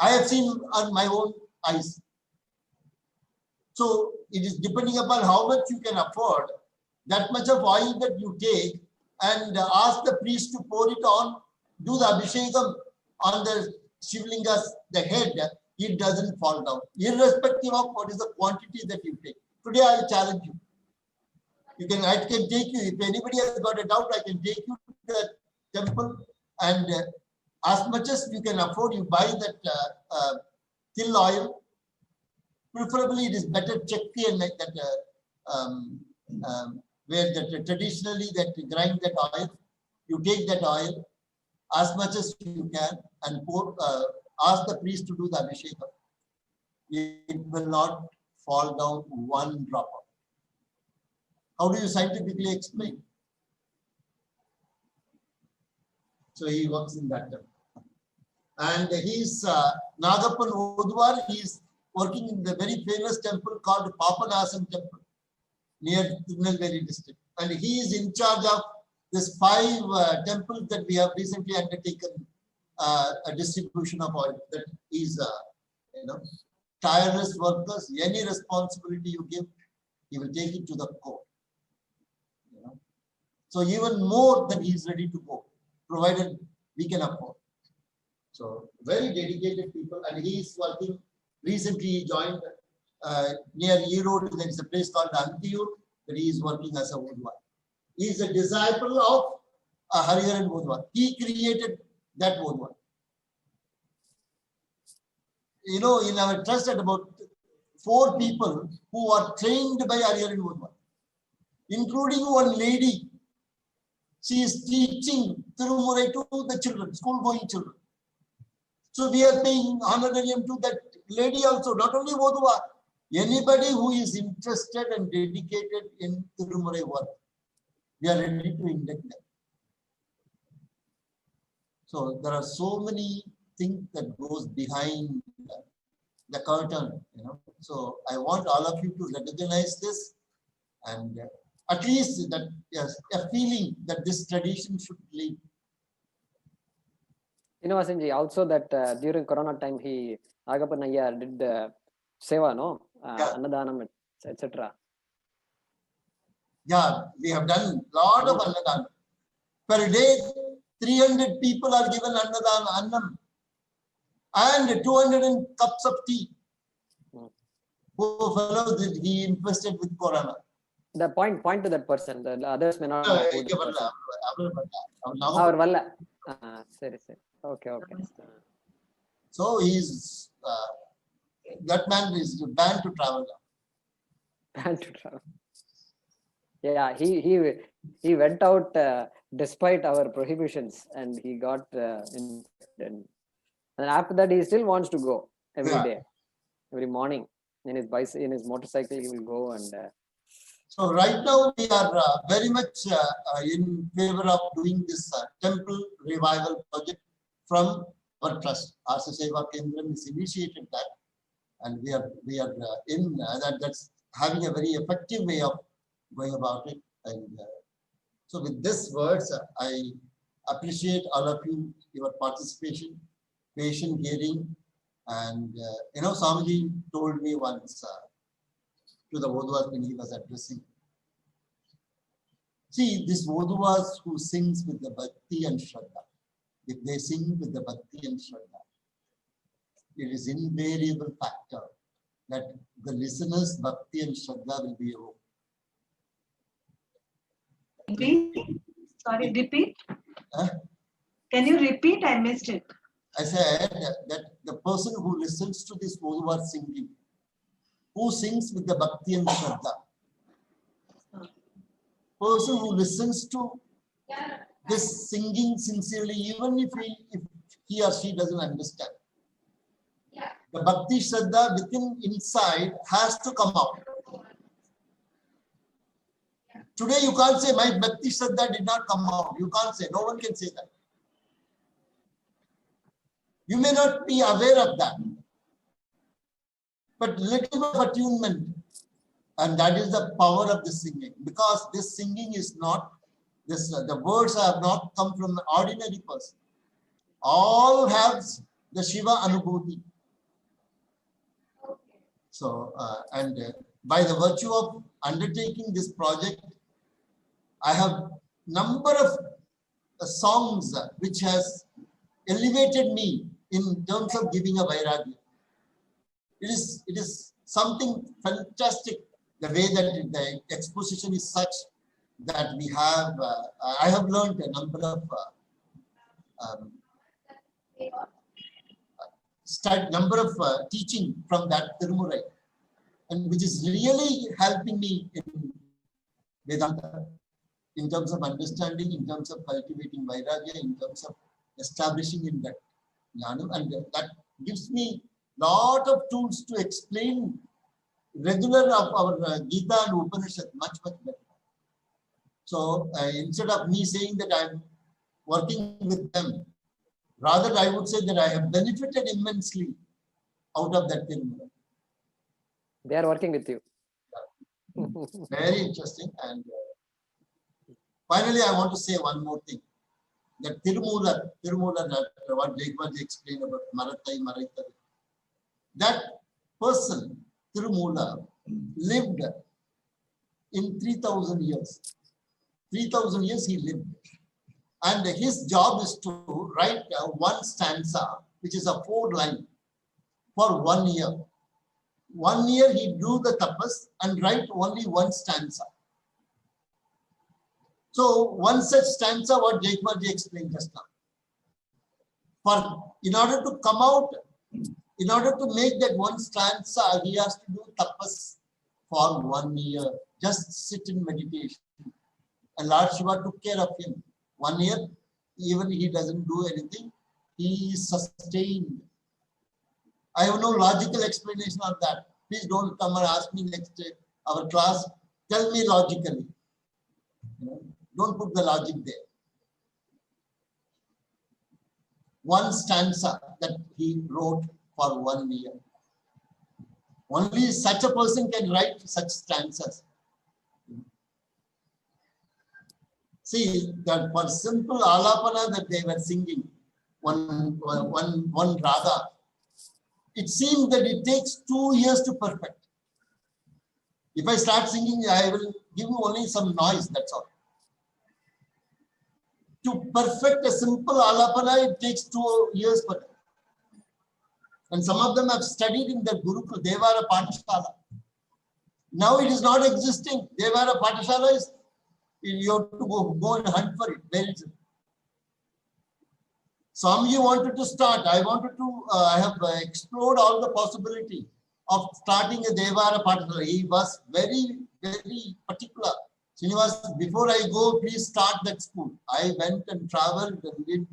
I have seen on my own eyes. So it is depending upon how much you can afford, that much of oil that you take, and ask the priest to pour it on, do the abhishekam on the Shivlinga's the head, it doesn't fall down, irrespective of what is the quantity that you take. Today I will challenge you. I can take you, if anybody has got a doubt, I can take you to the temple, and as much as you can afford, you buy that till oil. Preferably, it is better chakki and like that, where that traditionally that grind that oil. You take that oil as much as you can and pour, ask the priest to do the abhishekam. It will not fall down one drop of. How do you scientifically explain? So he works in that temple. And he's Nagappan Oduvar. He is working in the very famous temple called Papanasam Temple near Tirunelveli district. And he is in charge of this 5 temples that we have recently undertaken a distribution of oil. That is, tireless workers. Any responsibility you give, he will take it to the core. So even more than he is ready to go, provided we can afford. So very dedicated people, and he is working. Recently, he joined near Erode. There is a place called Antiyur that he is working as a Oduvar. He is a disciple of Hariharan Oduvar. He created that Oduvar. In our trust, at about 4 people who are trained by Hariharan Oduvar, including one lady. She is teaching Tirumurai to the children, school-going children. So we are paying honorarium to that lady also, not only Oduvar, anybody who is interested and dedicated in Tirumurai work, we are ready to induct them. So there are so many things that goes behind the curtain, So I want all of you to recognize this, and at least that, yes, a feeling that this tradition should live. Srinivasanji, also that during Corona time, Agappan Ayyar did seva, no? Yeah. Annadanam, etc. Yeah, we have done lot of Annadana. Per day, 300 people are given Annam, and 200 cups of tea. Poor fellow, that he infested with Corona. The point to that person. The others may not know who the person. Our Valla. Seri. Okay. So he's that man is banned to travel now. Banned to travel. Yeah, he went out despite our prohibitions, and he got infected. And after that, he still wants to go every day, every morning in his motorcycle. He will go and. So right now we are very much in favor of doing this temple revival project from our trust. Asa Seva Kendram has initiated that, and we are in that's having a very effective way of going about it. And so with these words, I appreciate all of you, your participation, patient hearing, and Swamiji told me once to the Voduvas when he was addressing. See, this Voduvas who sings with the Bhakti and Shraddha, if they sing with the Bhakti and Shraddha, it is invariable factor that the listeners' Bhakti and Shraddha will be over. Repeat? Sorry, repeat? Huh? Can you repeat? I missed it. I said that the person who listens to this Voduvas singing, who sings with the Bhakti and Shraddha, person who listens to this singing sincerely, even if he or she doesn't understand, the Bhakti Shraddha within inside has to come out. Today you can't say my Bhakti Shraddha did not come out. You can't say, no one can say that. You may not be aware of that, but little bit of attunement, and that is the power of the singing, because this singing is not, the words have not come from an ordinary person. All have the Shiva Anubhuti. So, by the virtue of undertaking this project, I have number of songs which has elevated me in terms of giving a Vairagya. It is something fantastic, the way that the exposition is such that we have, I have learned a number of teaching from that Tirumurai, and which is really helping me in Vedanta, in terms of understanding, in terms of cultivating Vairagya, in terms of establishing in that Jnanam, and that gives me lot of tools to explain regular of our Gita and Upanishad much better. So instead of me saying that I'm working with them, rather I would say that I have benefited immensely out of that thing. They are working with you. Very interesting. And finally, I want to say one more thing. That Tirumular, what Jaikwaji explained about Marathai, Maraitai, that person, Tirumular, lived in 3,000 years. 3,000 years he lived. And his job is to write one stanza, which is a 4-line, for 1 year. 1 year he do the tapas and write only one stanza. So one such stanza, what Jaikwaji explained just now. In order to come out, in order to make that one stanza, he has to do tapas for 1 year. Just sit in meditation. And Lord Shiva took care of him. 1 year, even he doesn't do anything, he is sustained. I have no logical explanation of that. Please don't come and ask me next day, our class. Tell me logically. Don't put the logic there. One stanza that he wrote for 1 year. Only such a person can write such stanzas. See, that for simple alapana that they were singing, one raga, it seems that it takes 2 years to perfect. If I start singing, I will give you only some noise, that's all. To perfect a simple alapana, it takes 2 years for them. And some of them have studied in the Gurukul, Devara Pathashala. Now it is not existing. Devara Pathashala is, you have to go and hunt for it. Where is it? Swamiji wanted to start. I wanted to, I have explored all the possibility of starting a Devara Pathashala. He was very, very particular. Srinivas, before I go, please start that school. I went and traveled and did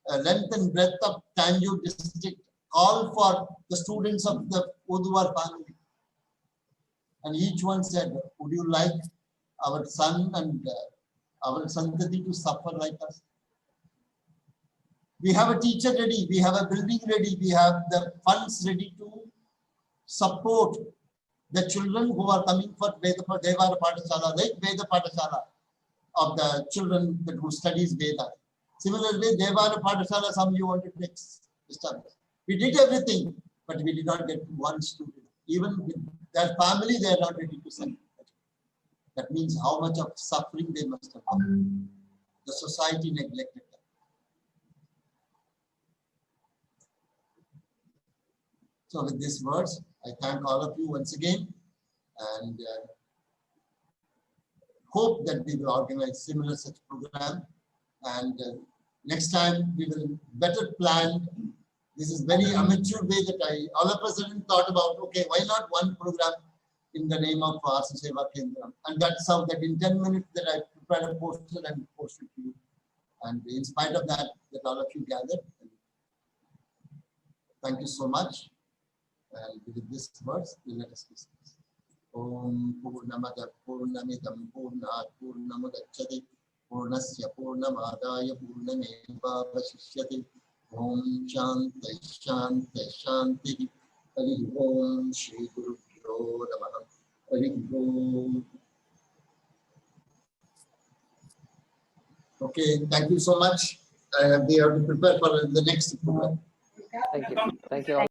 length and breadth of Tanjore district, all for the students of the Oduwar family. And each one said, would you like our son and our santati to suffer like us? We have a teacher ready, we have a building ready, we have the funds ready to support the children who are coming for Devara Pathashala, like Veda Pathashala of the children that who studies Veda. Similarly, Devara Pathashala, some you wanted to establish. We did everything, but we did not get one student. Even with their family, they are not ready to send. That means how much of suffering they must have done. The society neglected them. So with these words, I thank all of you once again and hope that we will organize similar such program. And next time we will better plan. This is very amateur way that I all of a sudden thought about, okay, why not one program in the name of Asa Seva Kendra? And that's how that in 10 minutes that I prepared a poster and posted to you. And in spite of that all of you gathered. Thank you so much. And with this words, let us discuss. Om Purnamada Purnamidam Purnat Purnamudachyate Purnasya Purnamadaya Purnameva Vasishyate Om Shanti Shanti Shanti Hari Om Shri Guru Pyo Namaha Hari Om. Okay, thank you so much. We have to prepare for the next program. Thank you. Thank you all.